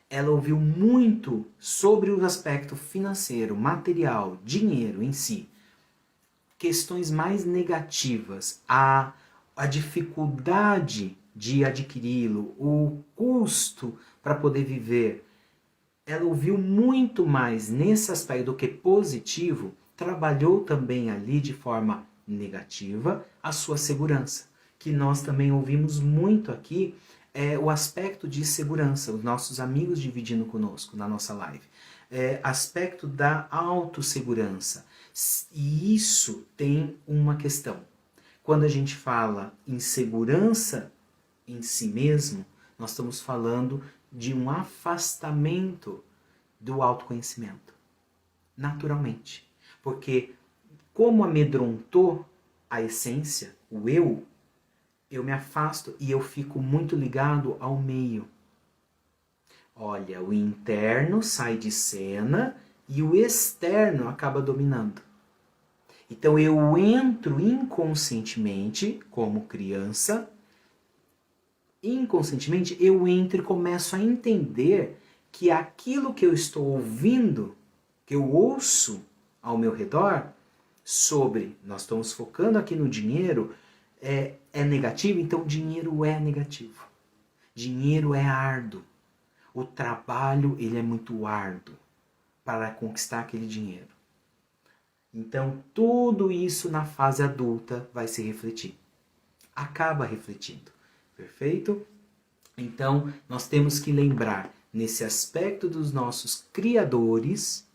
Speaker 1: ela ouviu muito sobre o aspecto financeiro, material, dinheiro em si, questões mais negativas, a dificuldade de adquiri-lo, o custo para poder viver, ela ouviu muito mais nesse aspecto do que positivo, trabalhou também ali de forma negativa a sua segurança, que nós também ouvimos muito aqui, o aspecto de segurança, os nossos amigos dividindo conosco na nossa live, aspecto da autossegurança. E isso tem uma questão. Quando a gente fala em segurança em si mesmo, nós estamos falando de um afastamento do autoconhecimento, naturalmente. Porque como amedrontou a essência, o eu me afasto e eu fico muito ligado ao meio. Olha, o interno sai de cena e o externo acaba dominando. Então eu entro inconscientemente, como criança, inconscientemente eu entro e começo a entender que aquilo que eu estou ouvindo, que eu ouço ao meu redor, sobre, nós estamos focando aqui no dinheiro, é negativo, então dinheiro é negativo. Dinheiro é árduo. O trabalho, ele é muito árduo para conquistar aquele dinheiro. Então, tudo isso na fase adulta vai se refletir. Acaba refletindo. Perfeito? Então, nós temos que lembrar nesse aspecto dos nossos criadores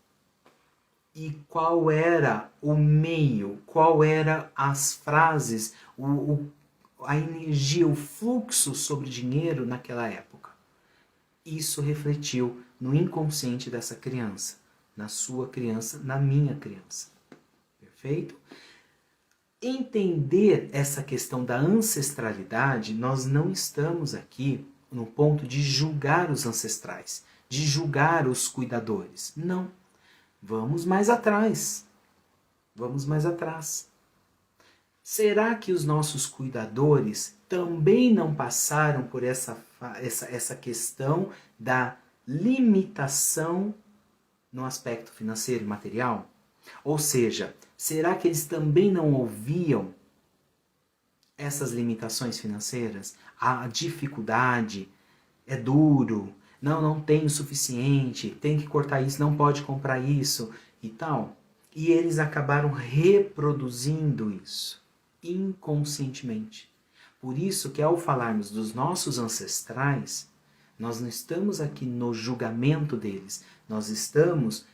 Speaker 1: e qual era o meio, qual era as frases, a energia, o fluxo sobre dinheiro naquela época. Isso refletiu no inconsciente dessa criança, na sua criança, na minha criança. Perfeito? Entender essa questão da ancestralidade, nós não estamos aqui no ponto de julgar os ancestrais, de julgar os cuidadores. Não. Vamos mais atrás. Vamos mais atrás. Será que os nossos cuidadores também não passaram por essa questão da limitação no aspecto financeiro e material? Ou seja, será que eles também não ouviam essas limitações financeiras? A dificuldade, é duro, não tem o suficiente, tem que cortar isso, não pode comprar isso e tal. E eles acabaram reproduzindo isso inconscientemente. Por isso que ao falarmos dos nossos ancestrais, nós não estamos aqui no julgamento deles, nós estamos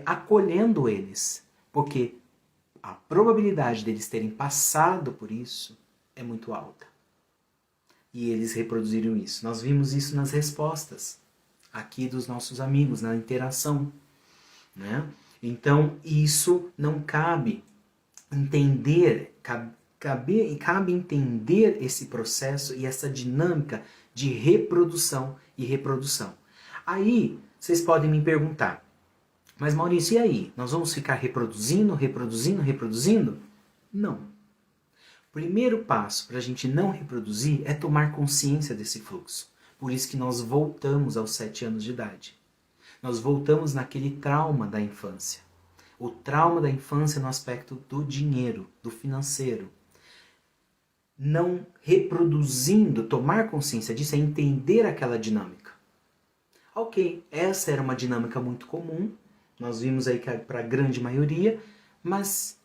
Speaker 1: acolhendo eles, porque a probabilidade deles terem passado por isso é muito alta. E eles reproduziram isso. Nós vimos isso nas respostas aqui dos nossos amigos, na interação, né? Então, isso não cabe entender, cabe entender esse processo e essa dinâmica de reprodução e reprodução. Aí, vocês podem me perguntar, mas Maurício, e aí? Nós vamos ficar reproduzindo, reproduzindo, reproduzindo? Não. O primeiro passo para a gente não reproduzir é tomar consciência desse fluxo. Por isso que nós voltamos aos 7 anos de idade. Nós voltamos naquele trauma da infância. O trauma da infância no aspecto do dinheiro, do financeiro. Não reproduzindo, tomar consciência disso é entender aquela dinâmica. Ok, essa era uma dinâmica muito comum, nós vimos aí que para a grande maioria, mas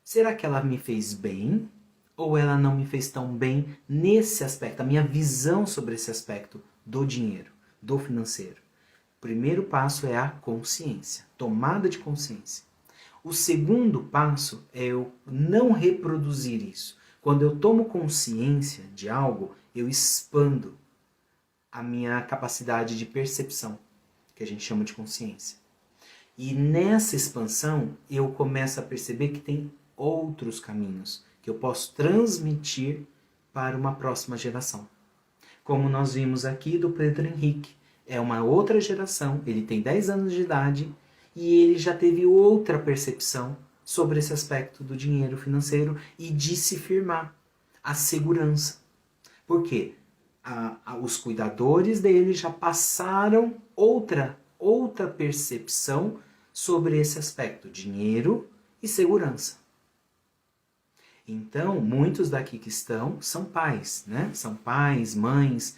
Speaker 1: será que ela me fez bem ou ela não me fez tão bem nesse aspecto, a minha visão sobre esse aspecto do dinheiro, do financeiro. O primeiro passo é a consciência, tomada de consciência. O segundo passo é eu não reproduzir isso. Quando eu tomo consciência de algo, eu expando a minha capacidade de percepção, que a gente chama de consciência. E nessa expansão, eu começo a perceber que tem outros caminhos que eu posso transmitir para uma próxima geração. Como nós vimos aqui do Pedro Henrique. É uma outra geração, ele tem 10 anos de idade e ele já teve outra percepção sobre esse aspecto do dinheiro financeiro e de se firmar. A segurança. Por quê? Os cuidadores dele já passaram outra percepção sobre esse aspecto, dinheiro e segurança. Então, muitos daqui que estão são pais, né? São pais, mães,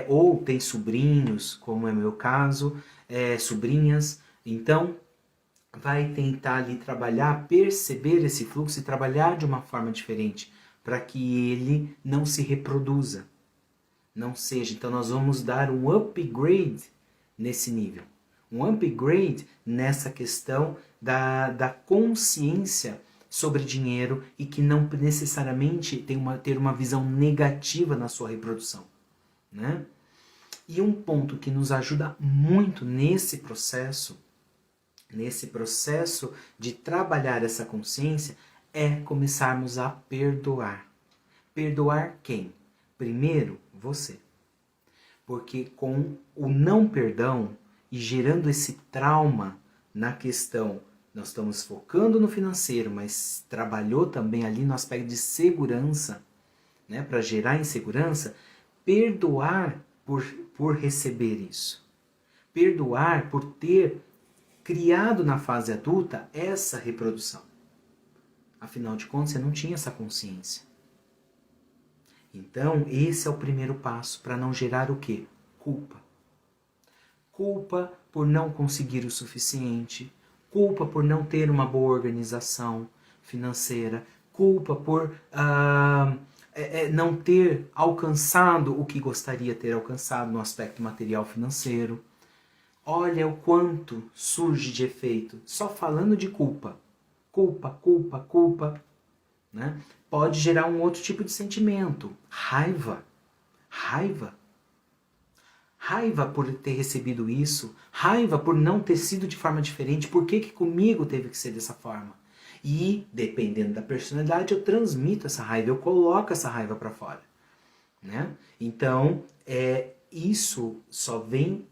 Speaker 1: ou tem sobrinhos, como é meu caso, sobrinhas. Então, vai tentar ali trabalhar, perceber esse fluxo e trabalhar de uma forma diferente, para que ele não se reproduza, não seja. Então, nós vamos dar um upgrade nesse nível. Um upgrade nessa questão da consciência sobre dinheiro e que não necessariamente ter uma visão negativa na sua reprodução, né? E um ponto que nos ajuda muito nesse processo de trabalhar essa consciência, é começarmos a perdoar. Perdoar quem? Primeiro, você. Porque com o não perdão e gerando esse trauma na questão, nós estamos focando no financeiro, mas trabalhou também ali no aspecto de segurança, né, para gerar insegurança, perdoar por receber isso. Perdoar por ter criado na fase adulta essa reprodução. Afinal de contas, você não tinha essa consciência. Então, esse é o primeiro passo para não gerar o quê? Culpa. Culpa por não conseguir o suficiente, culpa por não ter uma boa organização financeira, culpa por não ter alcançado o que gostaria de ter alcançado no aspecto material financeiro. Olha o quanto surge de efeito só falando de culpa. Culpa, né? Pode gerar um outro tipo de sentimento. Raiva por ter recebido isso, raiva por não ter sido de forma diferente, por que comigo teve que ser dessa forma? E, dependendo da personalidade, eu transmito essa raiva, eu coloco essa raiva para fora, né? Então, isso só vem,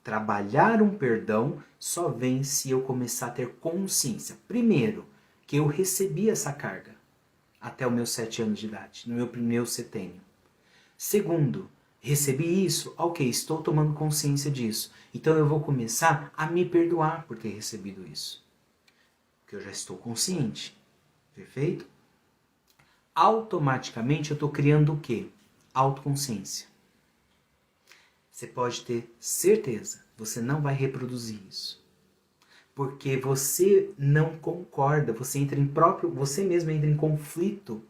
Speaker 1: trabalhar um perdão só vem se eu começar a ter consciência. Primeiro, que eu recebi essa carga até os meus 7 anos de idade, no meu primeiro setênio. Segundo, recebi isso, ok, estou tomando consciência disso. Então eu vou começar a me perdoar por ter recebido isso. Porque eu já estou consciente. Perfeito? Automaticamente eu estou criando o quê? Autoconsciência. Você pode ter certeza, você não vai reproduzir isso. Porque você não concorda, você mesmo entra em conflito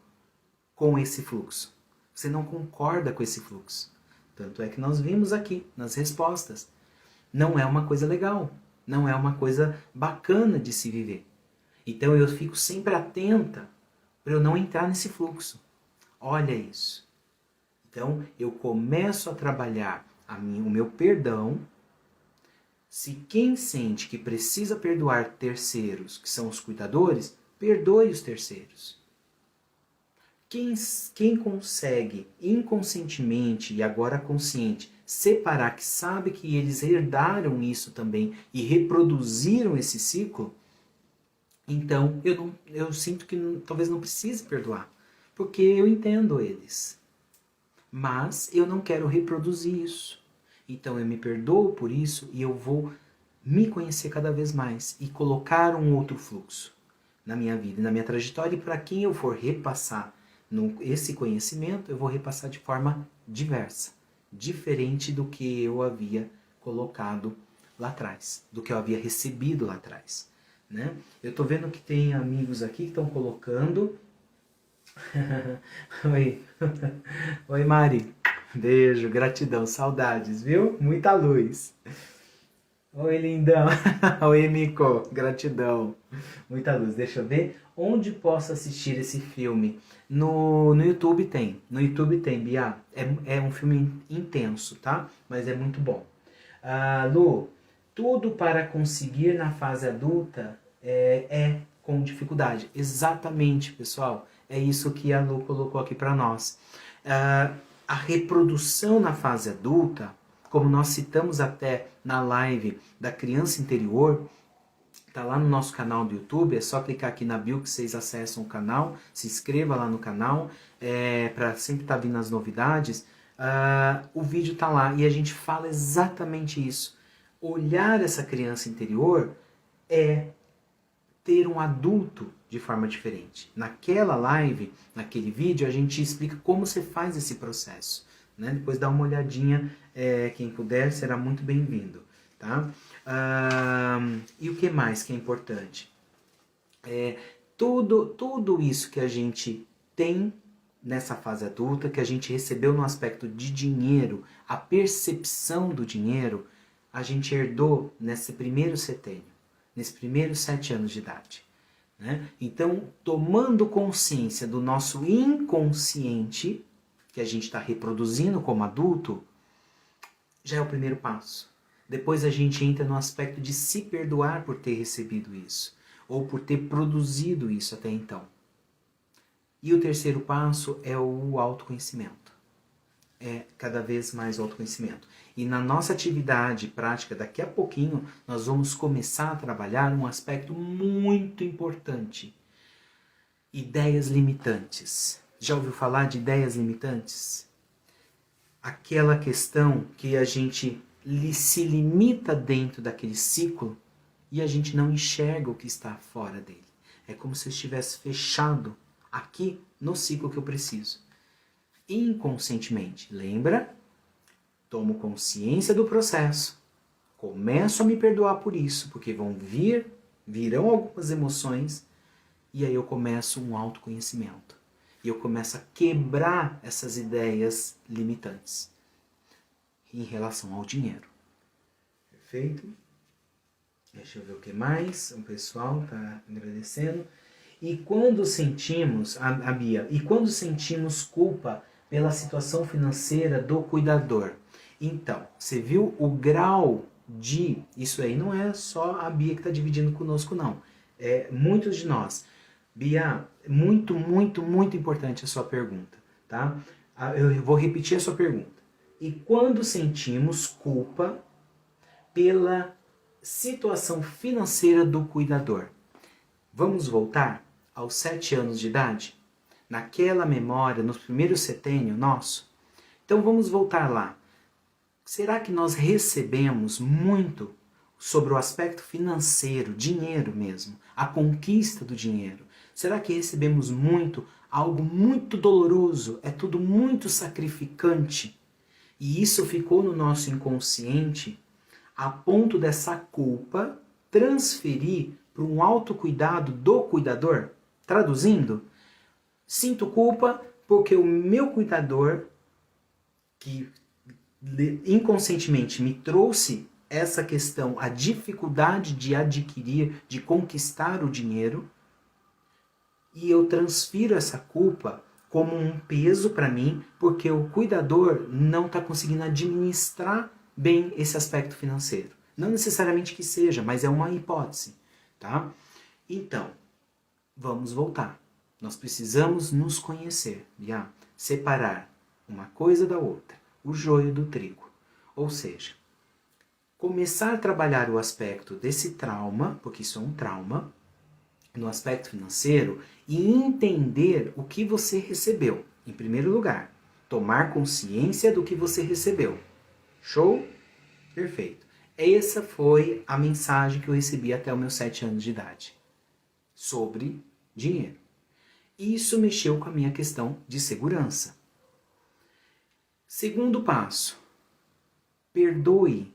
Speaker 1: com esse fluxo. Você não concorda com esse fluxo. Tanto é que nós vimos aqui nas respostas. Não é uma coisa legal. Não é uma coisa bacana de se viver. Então eu fico sempre atenta para eu não entrar nesse fluxo. Olha isso. Então eu começo a trabalhar o meu perdão. Se quem sente que precisa perdoar terceiros, que são os cuidadores, perdoe os terceiros. Quem consegue inconscientemente e agora consciente separar, que sabe que eles herdaram isso também e reproduziram esse ciclo, então eu sinto que talvez não precise perdoar, porque eu entendo eles. Mas eu não quero reproduzir isso. Então eu me perdoo por isso e eu vou me conhecer cada vez mais e colocar um outro fluxo na minha vida, na minha trajetória, e para quem eu for repassar esse conhecimento, eu vou repassar de forma diversa, diferente do que eu havia colocado lá atrás, do que eu havia recebido lá atrás, né? Eu estou vendo que tem amigos aqui que estão colocando Oi. Oi, Mari. Beijo, gratidão, saudades, viu? Muita luz. Oi, lindão. Oi, Mico. Gratidão. Muita luz. Deixa eu ver onde posso assistir esse filme. No YouTube tem. No YouTube tem, Bia. É um filme intenso, tá? Mas é muito bom. Lu, tudo para conseguir na fase adulta é com dificuldade. Exatamente, pessoal. É isso que a Lu colocou aqui para nós. A reprodução na fase adulta, como nós citamos até na live da criança interior, tá lá no nosso canal do YouTube, é só clicar aqui na bio que vocês acessam o canal, se inscreva lá no canal, para sempre estar vindo as novidades. O vídeo tá lá e a gente fala exatamente isso. Olhar essa criança interior é ter um adulto de forma diferente. Naquela live, naquele vídeo, a gente explica como você faz esse processo. Né? Depois dá uma olhadinha, quem puder será muito bem-vindo. Tá? E o que mais que é importante? Tudo isso que a gente tem nessa fase adulta, que a gente recebeu no aspecto de dinheiro, a percepção do dinheiro, a gente herdou nesse primeiro setênio, nesses primeiros 7 anos de idade. Né? Então, tomando consciência do nosso inconsciente, que a gente está reproduzindo como adulto, já é o primeiro passo. Depois a gente entra no aspecto de se perdoar por ter recebido isso, ou por ter produzido isso até então. E o terceiro passo é o autoconhecimento. É cada vez mais autoconhecimento. E na nossa atividade prática, daqui a pouquinho, nós vamos começar a trabalhar um aspecto muito importante. Ideias limitantes. Já ouviu falar de ideias limitantes? Aquela questão que a gente se limita dentro daquele ciclo e a gente não enxerga o que está fora dele. É como se eu estivesse fechado aqui no ciclo que eu preciso. Inconscientemente, lembra? Tomo consciência do processo, começo a me perdoar por isso, porque virão algumas emoções, e aí eu começo um autoconhecimento. E eu começo a quebrar essas ideias limitantes em relação ao dinheiro. Perfeito? Deixa eu ver o que mais. O pessoal está agradecendo. E quando sentimos, a Bia, e quando sentimos culpa pela situação financeira do cuidador? Então, você viu o grau de... Isso aí não é só a Bia que está dividindo conosco, não. É muitos de nós. Bia, muito, muito, muito importante a sua pergunta, tá? Eu vou repetir a sua pergunta. E quando sentimos culpa pela situação financeira do cuidador? Vamos voltar aos 7 anos de idade? Naquela memória, no primeiro setênio nosso? Então vamos voltar lá. Será que nós recebemos muito sobre o aspecto financeiro, dinheiro mesmo, a conquista do dinheiro? Será que recebemos muito, algo muito doloroso, é tudo muito sacrificante? E isso ficou no nosso inconsciente a ponto dessa culpa transferir para um autocuidado do cuidador? Traduzindo, sinto culpa porque o meu cuidador, que inconscientemente me trouxe essa questão, a dificuldade de adquirir, de conquistar o dinheiro, e eu transfiro essa culpa como um peso para mim, porque o cuidador não está conseguindo administrar bem esse aspecto financeiro. Não necessariamente que seja, mas é uma hipótese, tá? Então, vamos voltar. Nós precisamos nos conhecer, separar uma coisa da outra, o joio do trigo. Ou seja, começar a trabalhar o aspecto desse trauma, porque isso é um trauma, no aspecto financeiro, e entender o que você recebeu. Em primeiro lugar, tomar consciência do que você recebeu. Show? Perfeito. Essa foi a mensagem que eu recebi até os meus 7 anos de idade. Sobre dinheiro. Isso mexeu com a minha questão de segurança. Segundo passo. Perdoe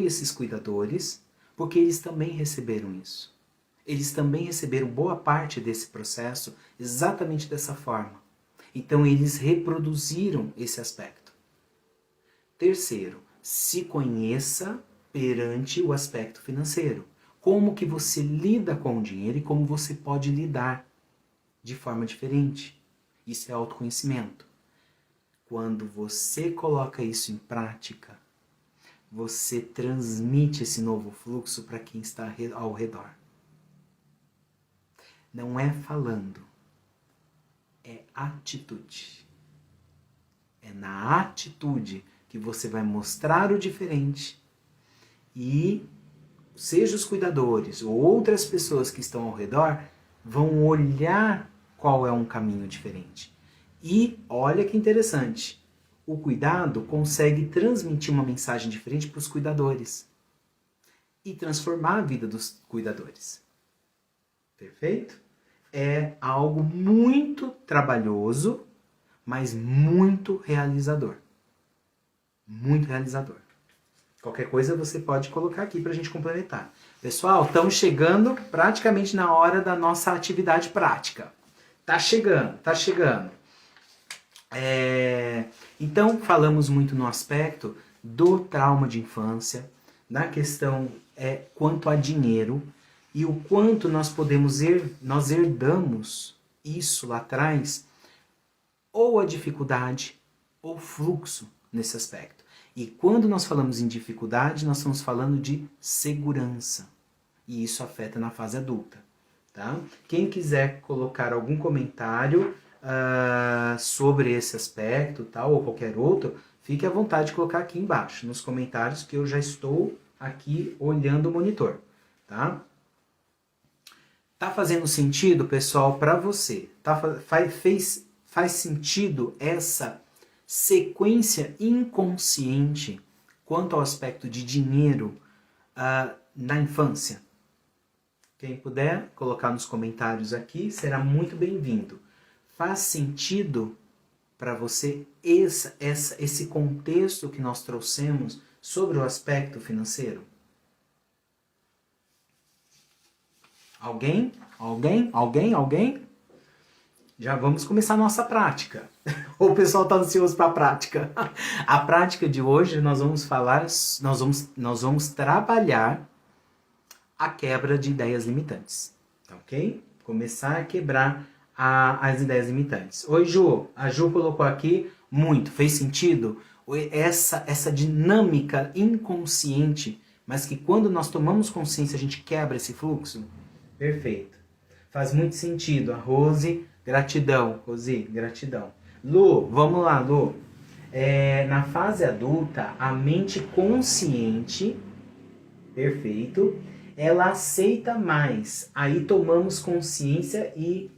Speaker 1: esses cuidadores, porque eles também receberam isso. eles também receberam boa parte desse processo exatamente dessa forma. Então eles reproduziram esse aspecto. Terceiro, se conheça perante o aspecto financeiro. Como que você lida com o dinheiro e como você pode lidar de forma diferente. Isso é autoconhecimento. Quando você coloca isso em prática, você transmite esse novo fluxo para quem está ao redor. Não é falando, é atitude. É na atitude que você vai mostrar o diferente e seja os cuidadores ou outras pessoas que estão ao redor vão olhar qual é um caminho diferente. E olha que interessante, o cuidado consegue transmitir uma mensagem diferente para os cuidadores e transformar a vida dos cuidadores. Perfeito? É algo muito trabalhoso, mas muito realizador. Muito realizador. Qualquer coisa você pode colocar aqui para a gente complementar. Pessoal, estamos chegando praticamente na hora da nossa atividade prática. Tá chegando, tá chegando. Então, falamos muito no aspecto do trauma de infância, na questão quanto a dinheiro e o quanto nós nós herdamos isso lá atrás, ou a dificuldade ou fluxo nesse aspecto. E quando nós falamos em dificuldade, nós estamos falando de segurança. E isso afeta na fase adulta. Tá? Quem quiser colocar algum comentário sobre esse aspecto, tal, ou qualquer outro, fique à vontade de colocar aqui embaixo, nos comentários, que eu já estou aqui olhando o monitor. Tá? Tá fazendo sentido, pessoal, para você? Faz sentido essa sequência inconsciente quanto ao aspecto de dinheiro na infância? Quem puder colocar nos comentários aqui será muito bem-vindo. Faz sentido para você esse contexto que nós trouxemos sobre o aspecto financeiro? Alguém? Já vamos começar a nossa prática. O pessoal está ansioso para a prática. A prática de hoje nós vamos trabalhar a quebra de ideias limitantes. Tá, ok? Começar a quebrar as ideias limitantes. Oi, Ju. A Ju colocou aqui muito. Fez sentido? Essa dinâmica inconsciente, mas que quando nós tomamos consciência a gente quebra esse fluxo? Perfeito. Faz muito sentido. A Rose, gratidão. Rose, gratidão. Lu, vamos lá, Lu. Na fase adulta, a mente consciente, perfeito, ela aceita mais. Aí tomamos consciência e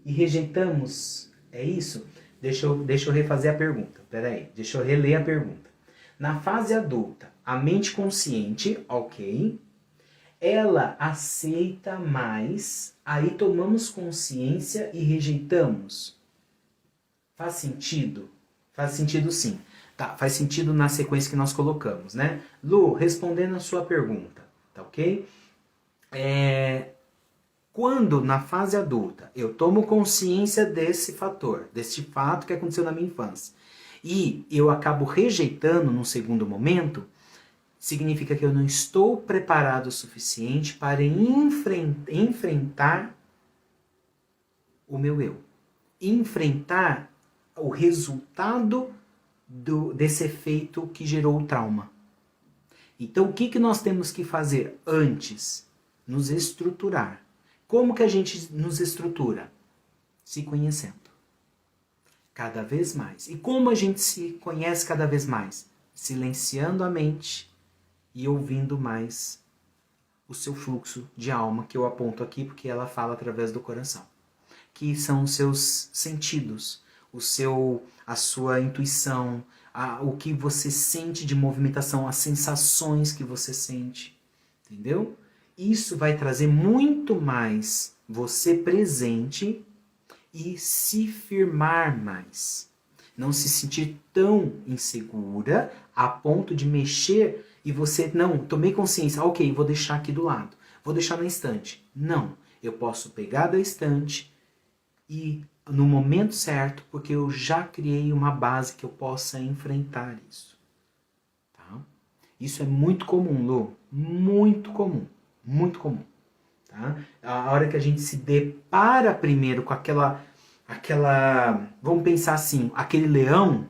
Speaker 1: rejeitamos. É isso? Deixa eu refazer a pergunta. Peraí, deixa eu reler a pergunta. Na fase adulta, a mente consciente, ok, ela aceita mais, aí tomamos consciência e rejeitamos. Faz sentido? Faz sentido sim. Tá, faz sentido na sequência que nós colocamos, né? Lu, respondendo a sua pergunta, tá ok? Quando na fase adulta eu tomo consciência desse fato que aconteceu na minha infância, e eu acabo rejeitando num segundo momento, significa que eu não estou preparado o suficiente para enfrentar o meu eu. Enfrentar o resultado desse efeito que gerou o trauma. Então, o que nós temos que fazer antes? Nos estruturar. Como que a gente nos estrutura? Se conhecendo. Cada vez mais. E como a gente se conhece cada vez mais? Silenciando a mente e ouvindo mais o seu fluxo de alma, que eu aponto aqui porque ela fala através do coração. Que são os seus sentidos, a sua intuição, o que você sente de movimentação, as sensações que você sente. Entendeu? Isso vai trazer muito mais você presente e se firmar mais. Não se sentir tão insegura a ponto de mexer e você, não, tomei consciência, ok, vou deixar aqui do lado. vou deixar na estante. Não, eu posso pegar da estante e no momento certo, porque eu já criei uma base que eu possa enfrentar isso. Tá? Isso é muito comum, Lu. Muito comum. Muito comum. Tá? A hora que a gente se depara primeiro com aquela... Vamos pensar assim, aquele leão,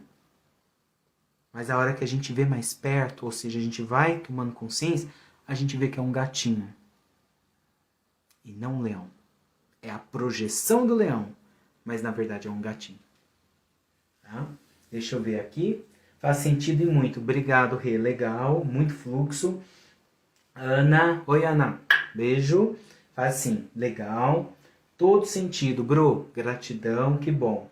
Speaker 1: mas a hora que a gente vê mais perto, ou seja, a gente vai tomando consciência, a gente vê que é um gatinho. E não um leão. É a projeção do leão, mas na verdade é um gatinho. Tá? Deixa eu ver aqui. Faz sentido e muito. Obrigado, Rê. Legal, muito fluxo. Ana. Oi, Ana. Beijo. Faz sim. Legal. Todo sentido. Bro, gratidão. Que bom,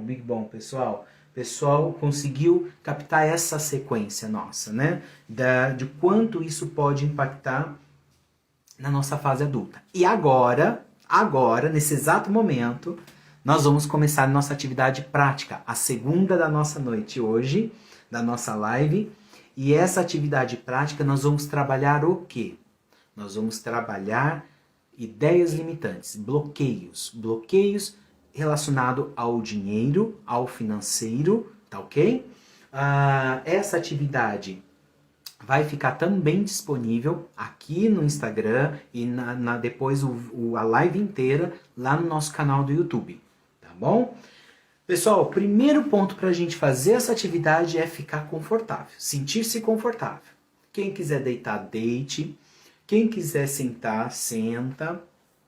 Speaker 1: big bom, pessoal. Pessoal conseguiu captar essa sequência nossa, né? De quanto isso pode impactar na nossa fase adulta. E agora, nesse exato momento, nós vamos começar a nossa atividade prática, a segunda da nossa noite hoje, da nossa live. E essa atividade prática nós vamos trabalhar o quê? Nós vamos trabalhar ideias limitantes, bloqueios relacionados ao dinheiro, ao financeiro, tá ok? Essa atividade vai ficar também disponível aqui no Instagram e depois a live inteira lá no nosso canal do YouTube, tá bom? Pessoal, o primeiro ponto para a gente fazer essa atividade é ficar confortável, sentir-se confortável. Quem quiser deitar, deite. Quem quiser sentar, senta.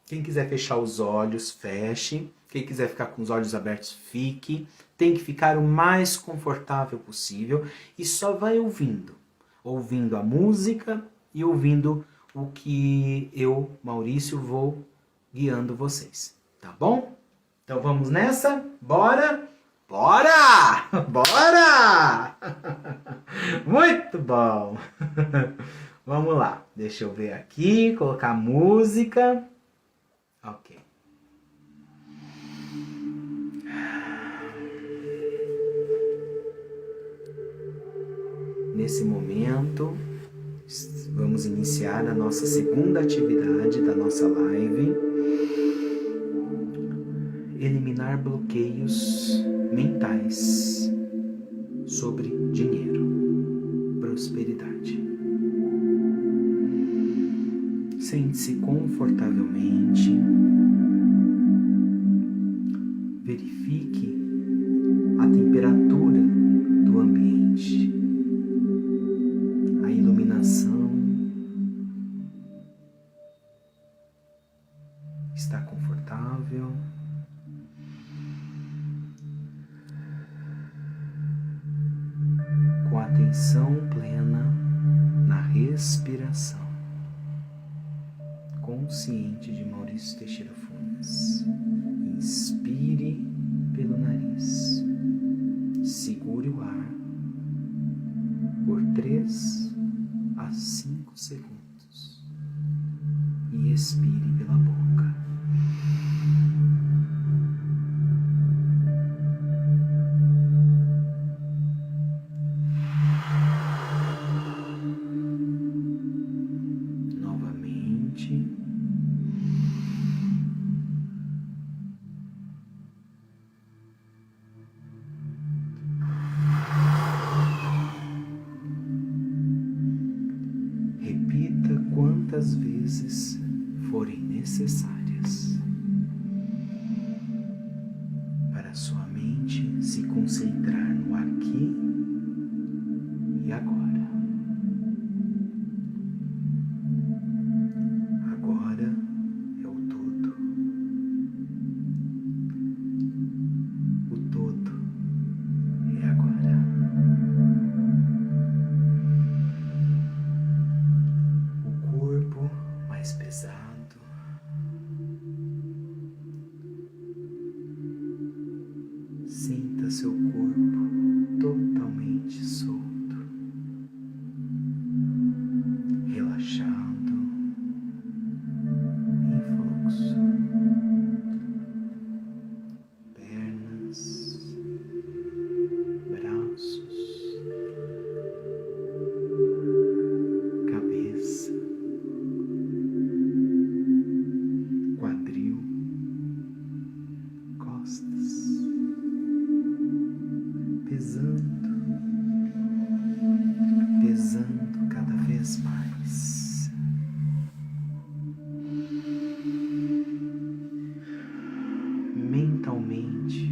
Speaker 1: Quem quiser fechar os olhos, feche. Quem quiser ficar com os olhos abertos, fique. Tem que ficar o mais confortável possível e só vai ouvindo a música e ouvindo o que eu, Maurício, vou guiando vocês, tá bom? Então vamos nessa? Bora? Bora! Bora! Muito bom! Vamos lá, deixa eu ver aqui, colocar música. Ok. Nesse momento, vamos iniciar a nossa segunda atividade da nossa live. Eliminar bloqueios mentais sobre dinheiro, prosperidade. Sente-se confortavelmente. Verifique a temperatura do ambiente, a iluminação. Está confortável. Com atenção plena na respiração. Consciente de Maurício Teixeira Funes. Inspire pelo nariz. Segure o ar por 3 a 5 segundos. E expire pela boca. Quantas vezes forem necessárias para sua mente se concentrar no aqui e agora. Agora é o todo. O todo é agora. Mais pesado. Sinta seu corpo totalmente solto, relaxado, em fluxo. Pernas, braços, cabeça. mentalmente,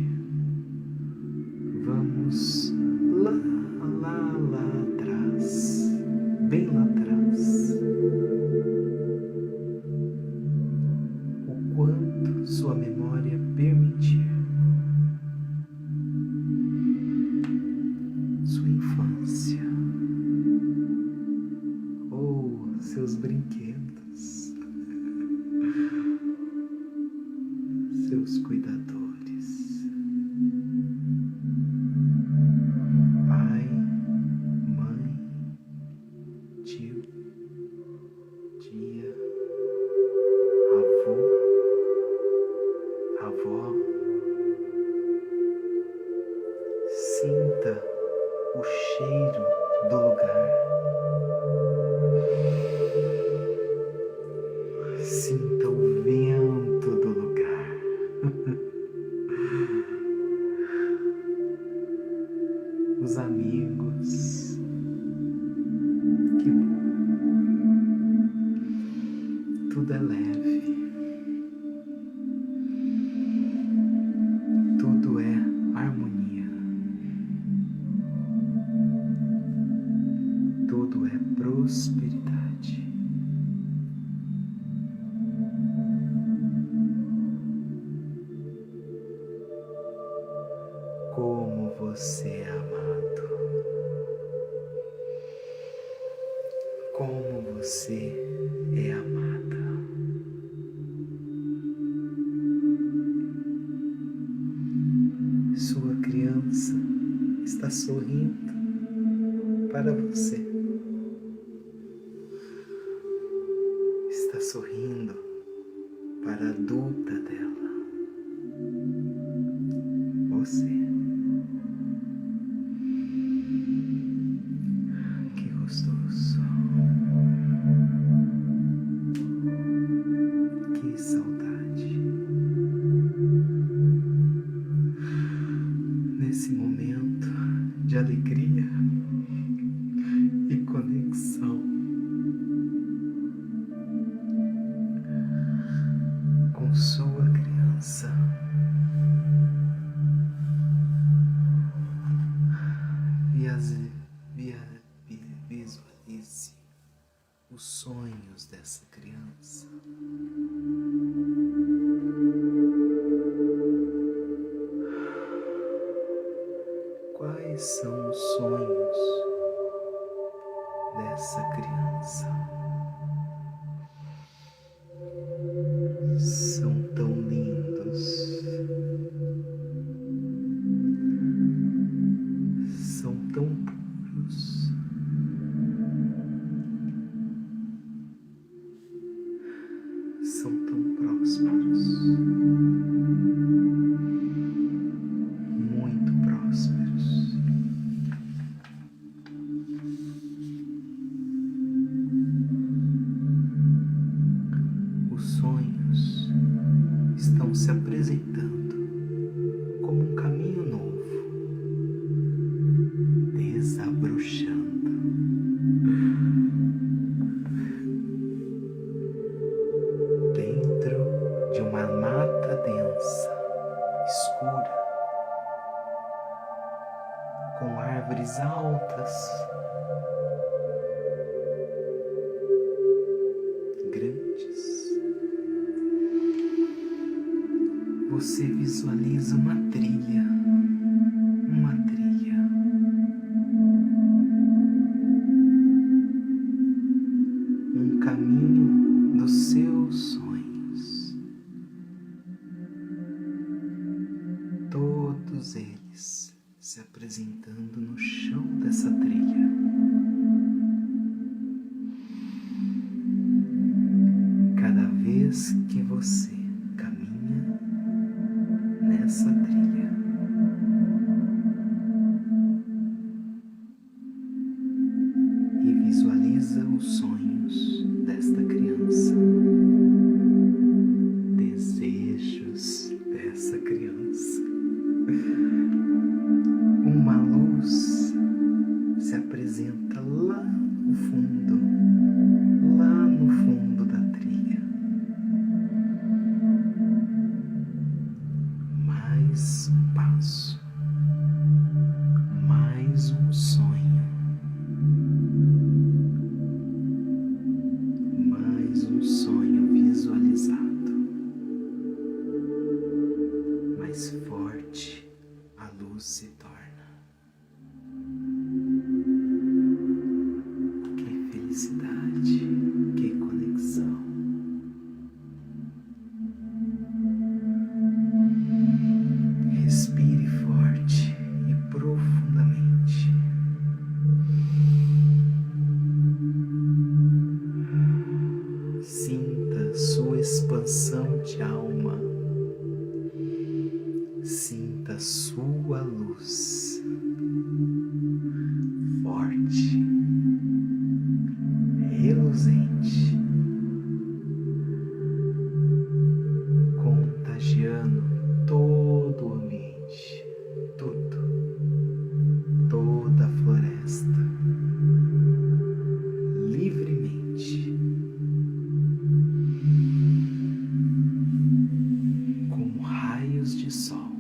Speaker 1: vamos lá atrás, bem lá atrás, o quanto sua memória permitir. Sua infância, ou seus brinquedos, seus cuidadores, pai, mãe, tio, tia, avô, avó. Sinta o cheiro do lugar. Sinta o vento do lugar. Os amigos. Que bom. Tudo é leve. Tudo é harmonia. Tudo é prosperidade. Como você é amado. Como você é amada. Sua criança está sorrindo para você. Está sorrindo para a adulta dela. Você. Que gostoso. Que saudade. Nesse momento de alegria e conexão com sua criança. Visualize os sonhos dessa criança. Quais são os sonhos dessa criança? São tão lindos, são tão puros, são tão prósperos, muito prósperos. Os sonhos estão se apresentando como um caminho novo, desabrochando. Dentro de uma mata densa, escura, com árvores altas, grandes. Você visualiza uma trilha, um caminho dos seus sonhos. Todos eles se apresentando no chão dessa trilha. Cada vez que você caminha nessa trilha, e visualiza os sonhos desta criança, desejos dessa criança. Uma luz se apresenta lá no fundo da trilha. Sinta sua expansão de alma. Sinta sua luz forte, reluzente, contagiando todo o ambiente, tudo, toda a floresta, livremente, como raios de sol,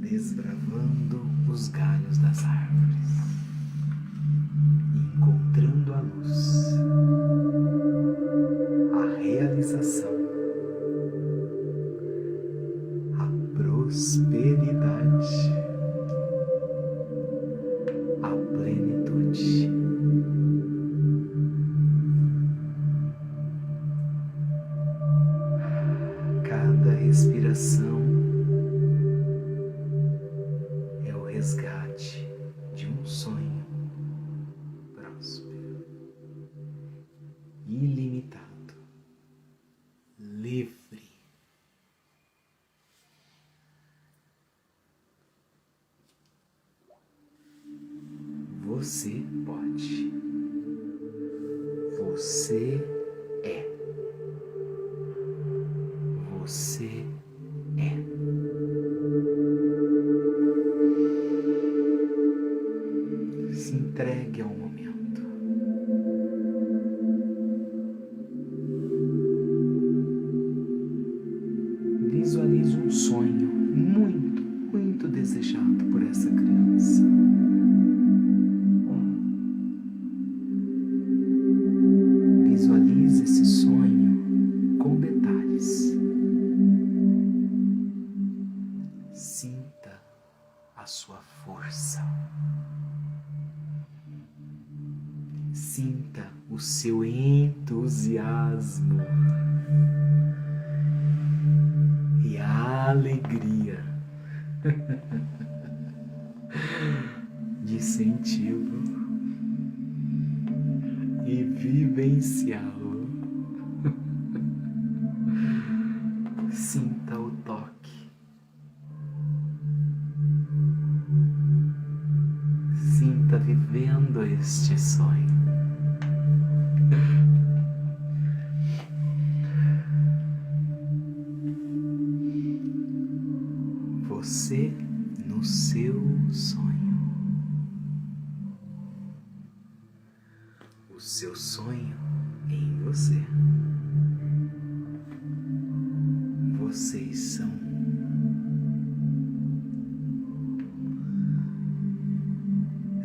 Speaker 1: desbravando os galhos das árvores e encontrando a luz, a realização, a prosperidade, a plenitude. Cada respiração é o resgate de um sonho próspero, ilimitado, livre. Você pode. Você é. Você é. Se entregue ao momento. Visualize um sonho muito, muito desejado por essa criança. Visualize esse sonho com detalhes. Sinta a sua força. Sinta o seu entusiasmo e a alegria de senti-lo e vivenciá-lo. Sinta o toque. Sinta vivendo este sonho. Você no seu sonho. O seu sonho em você. Vocês são.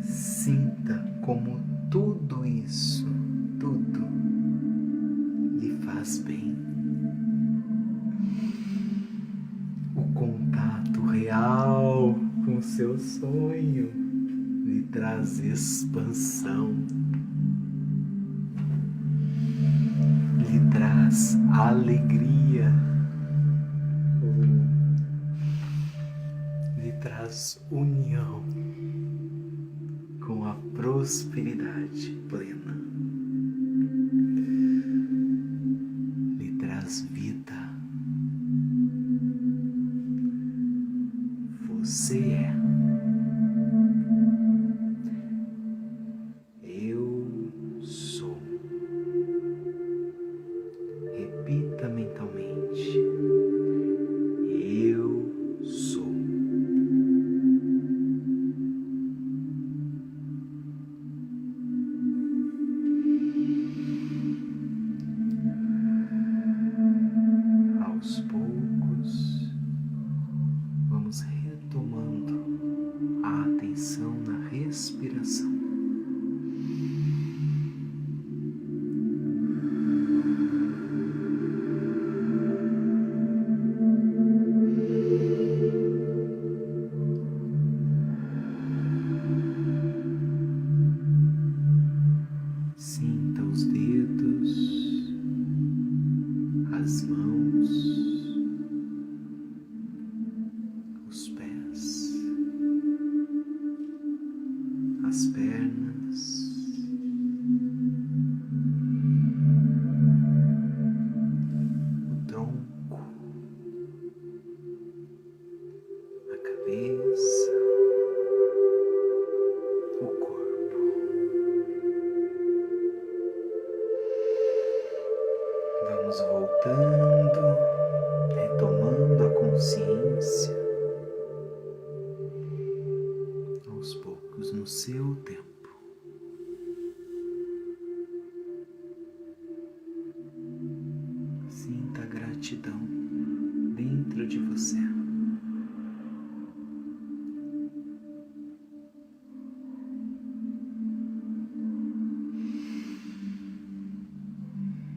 Speaker 1: Sinta como tudo isso, tudo lhe faz bem. O contato real com seu sonho lhe traz expansão, lhe traz alegria, lhe traz união com a prosperidade plena, lhe traz vida. Você é. Eu sou. Repita mentalmente. Eu sou. Vamos voltando, retomando a consciência, aos poucos, no seu tempo. Sinta a gratidão dentro de você.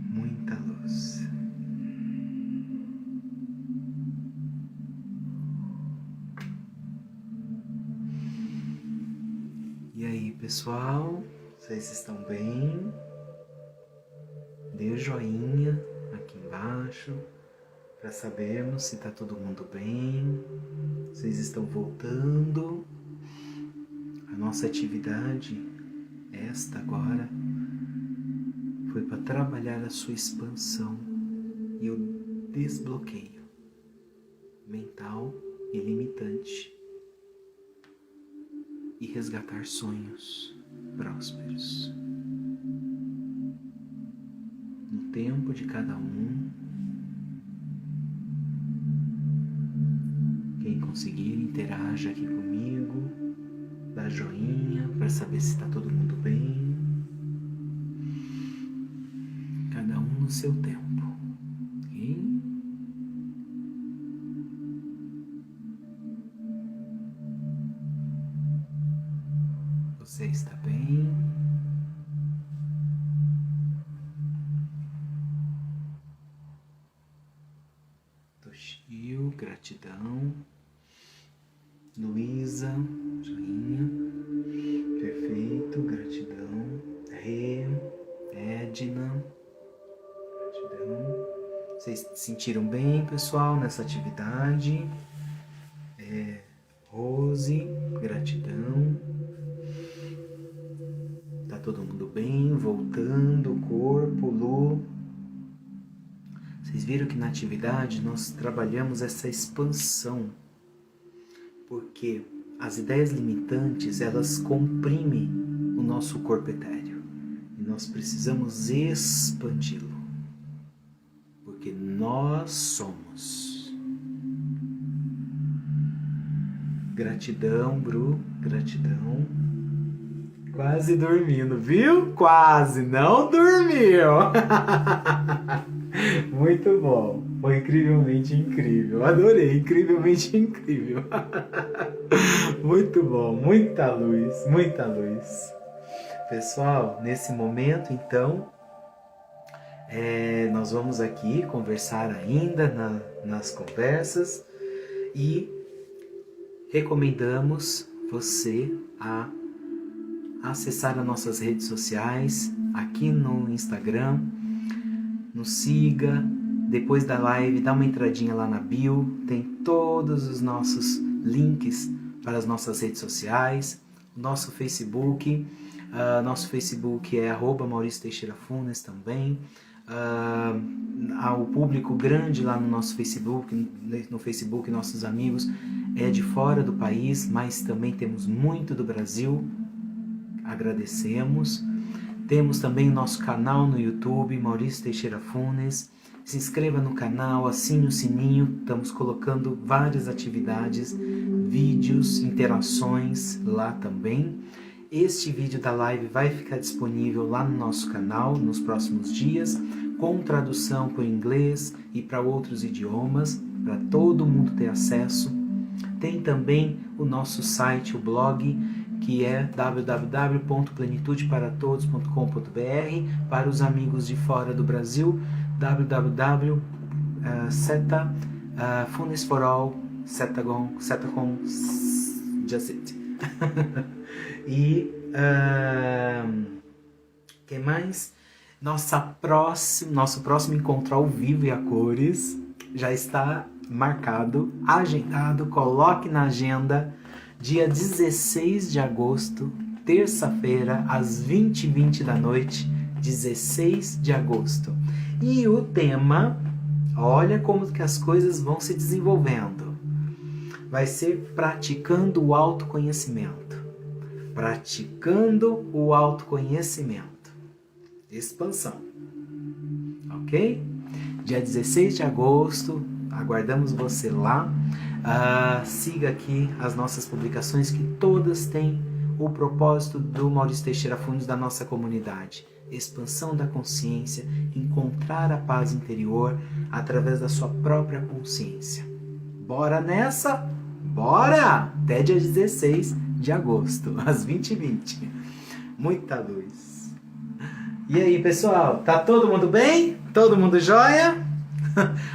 Speaker 1: Muita luz. E aí, pessoal? Vocês estão bem? Dê o joinha aqui embaixo para sabermos se está todo mundo bem. Vocês estão voltando. A nossa atividade, esta agora, foi para trabalhar a sua expansão e o desbloqueio mental e limitante e resgatar sonhos prósperos. No tempo de cada um, quem conseguir interaja aqui comigo, dá joinha para saber se está todo mundo bem. Cada um no seu tempo, ok? Você está bem? Toshio, gratidão. Luísa, joinha. Perfeito, gratidão. Rê, Edna, gratidão. Vocês se sentiram bem, pessoal, nessa atividade? Rose, gratidão. Tá todo mundo bem? Voltando, o corpo, Lu. Vocês viram que na atividade nós trabalhamos essa expansão, porque as ideias limitantes, elas comprimem o nosso corpo etéreo e nós precisamos expandi-lo, porque nós somos. Gratidão, Bru, gratidão. Quase dormindo, viu? Quase, não dormiu. Muito bom, foi incrivelmente incrível, adorei, incrivelmente incrível. Muito bom, muita luz, muita luz. Pessoal, nesse momento então, nós vamos aqui conversar ainda nas conversas e recomendamos você a acessar as nossas redes sociais, aqui no Instagram, nos siga, depois da live dá uma entradinha lá na bio, tem todos os nossos links para as nossas redes sociais, o nosso Facebook é @MauricioTeixeiraFunes também, há o público grande lá no nosso Facebook, nossos amigos é de fora do país, mas também temos muito do Brasil, agradecemos. Temos também o nosso canal no YouTube, Maurício Teixeira Funes. Se inscreva no canal, assine o sininho, estamos colocando várias atividades, vídeos, interações lá também. Este vídeo da live vai ficar disponível lá no nosso canal nos próximos dias, com tradução para o inglês e para outros idiomas, para todo mundo ter acesso. Tem também o nosso site, o blog, que é www.plenitudeparatodos.com.br, para os amigos de fora do Brasil, www.funesforall, Setacom, just it. E que mais? Nosso próximo encontro ao vivo e a cores já está marcado, agendado, coloque na agenda, dia 16 de agosto, terça-feira, às 20h20 da noite, 16 de agosto. E o tema, olha como que as coisas vão se desenvolvendo, vai ser praticando o autoconhecimento. Praticando o autoconhecimento. Expansão. Ok? dia 16 de agosto, aguardamos você lá. Siga aqui as nossas publicações, que todas têm o propósito do Maurício Teixeira Fundos, da nossa comunidade. Expansão da consciência, encontrar a paz interior através da sua própria consciência. Bora nessa? Bora! Até dia 16 de agosto, às 20h20. Muita luz. E aí, pessoal? Tá todo mundo bem? Todo mundo jóia?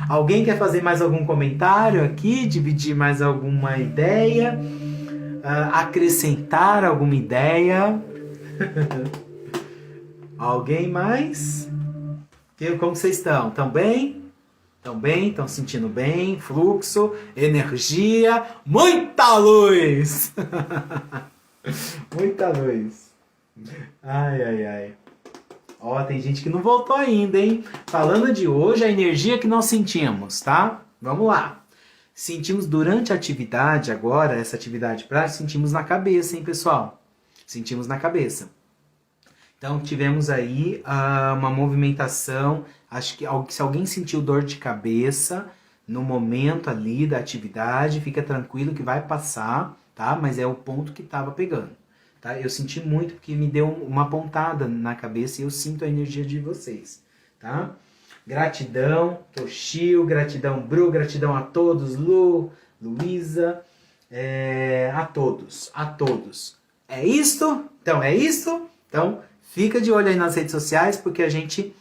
Speaker 1: Alguém quer fazer mais algum comentário aqui? Dividir mais alguma ideia? Acrescentar alguma ideia? Alguém mais? Como vocês estão? Estão bem? Estão bem? Estão sentindo bem? Fluxo, energia, muita luz! Muita luz. Ai, ai, ai. Ó, tem gente que não voltou ainda, hein? Falando de hoje, a energia que nós sentimos, tá? Vamos lá. Sentimos durante a atividade agora, essa atividade prática, sentimos na cabeça, hein, pessoal? Sentimos na cabeça. Então, tivemos aí uma movimentação. Acho que se alguém sentiu dor de cabeça no momento ali da atividade, fica tranquilo que vai passar, tá? Mas é o ponto que estava pegando, tá? Eu senti muito porque me deu uma pontada na cabeça e eu sinto a energia de vocês, tá? Gratidão, Toshio, gratidão, Bru, gratidão a todos, Lu, Luísa, a todos. É isto? Então, é isto? Então, fica de olho aí nas redes sociais, porque a gente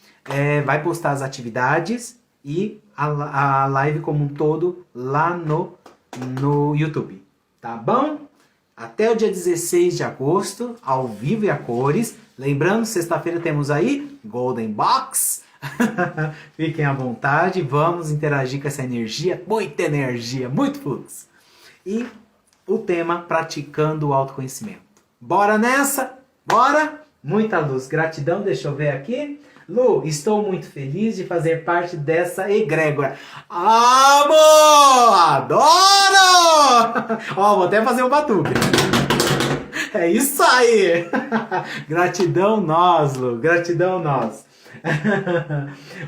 Speaker 1: vai postar as atividades e a live como um todo lá no YouTube, tá bom? Até o dia 16 de agosto, ao vivo e a cores. Lembrando, sexta-feira temos aí Golden Box. Fiquem à vontade, vamos interagir com essa energia, muito fluxo. E o tema, praticando o autoconhecimento. Bora nessa? Bora? Muita luz, gratidão, deixa eu ver aqui. Lu, estou muito feliz de fazer parte dessa egrégora. Amor! Adoro! Ó, vou até fazer um batuque. É isso aí! Gratidão nós, Lu, gratidão nós.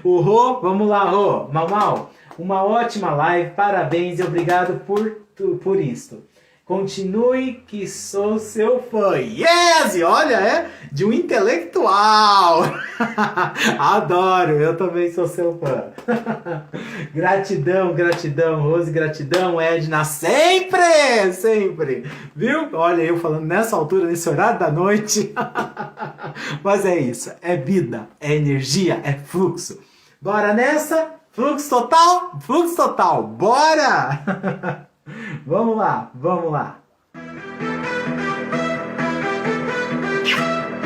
Speaker 1: O Rô, vamos lá, Rô. Mau, uma ótima live, parabéns e obrigado por isto. Continue que sou seu fã. Yes! E olha, de um intelectual. Adoro, eu também sou seu fã. Gratidão, Rose, gratidão, Edna, sempre. Viu? Olha, eu falando nessa altura, nesse horário da noite. Mas é isso, é vida, é energia, é fluxo. Bora nessa? Fluxo total? Fluxo total, bora! Vamos lá.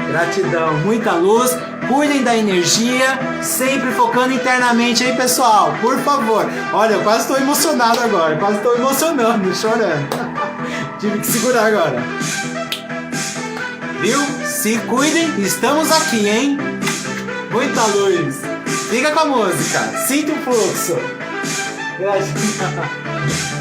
Speaker 1: Gratidão, muita luz, cuidem da energia, sempre focando internamente aí, pessoal, por favor. Olha, eu quase estou emocionado agora, chorando. Tive que segurar agora. Viu? Se cuidem, estamos aqui, hein? Muita luz. Fica com a música, sinta o fluxo. Gratidão.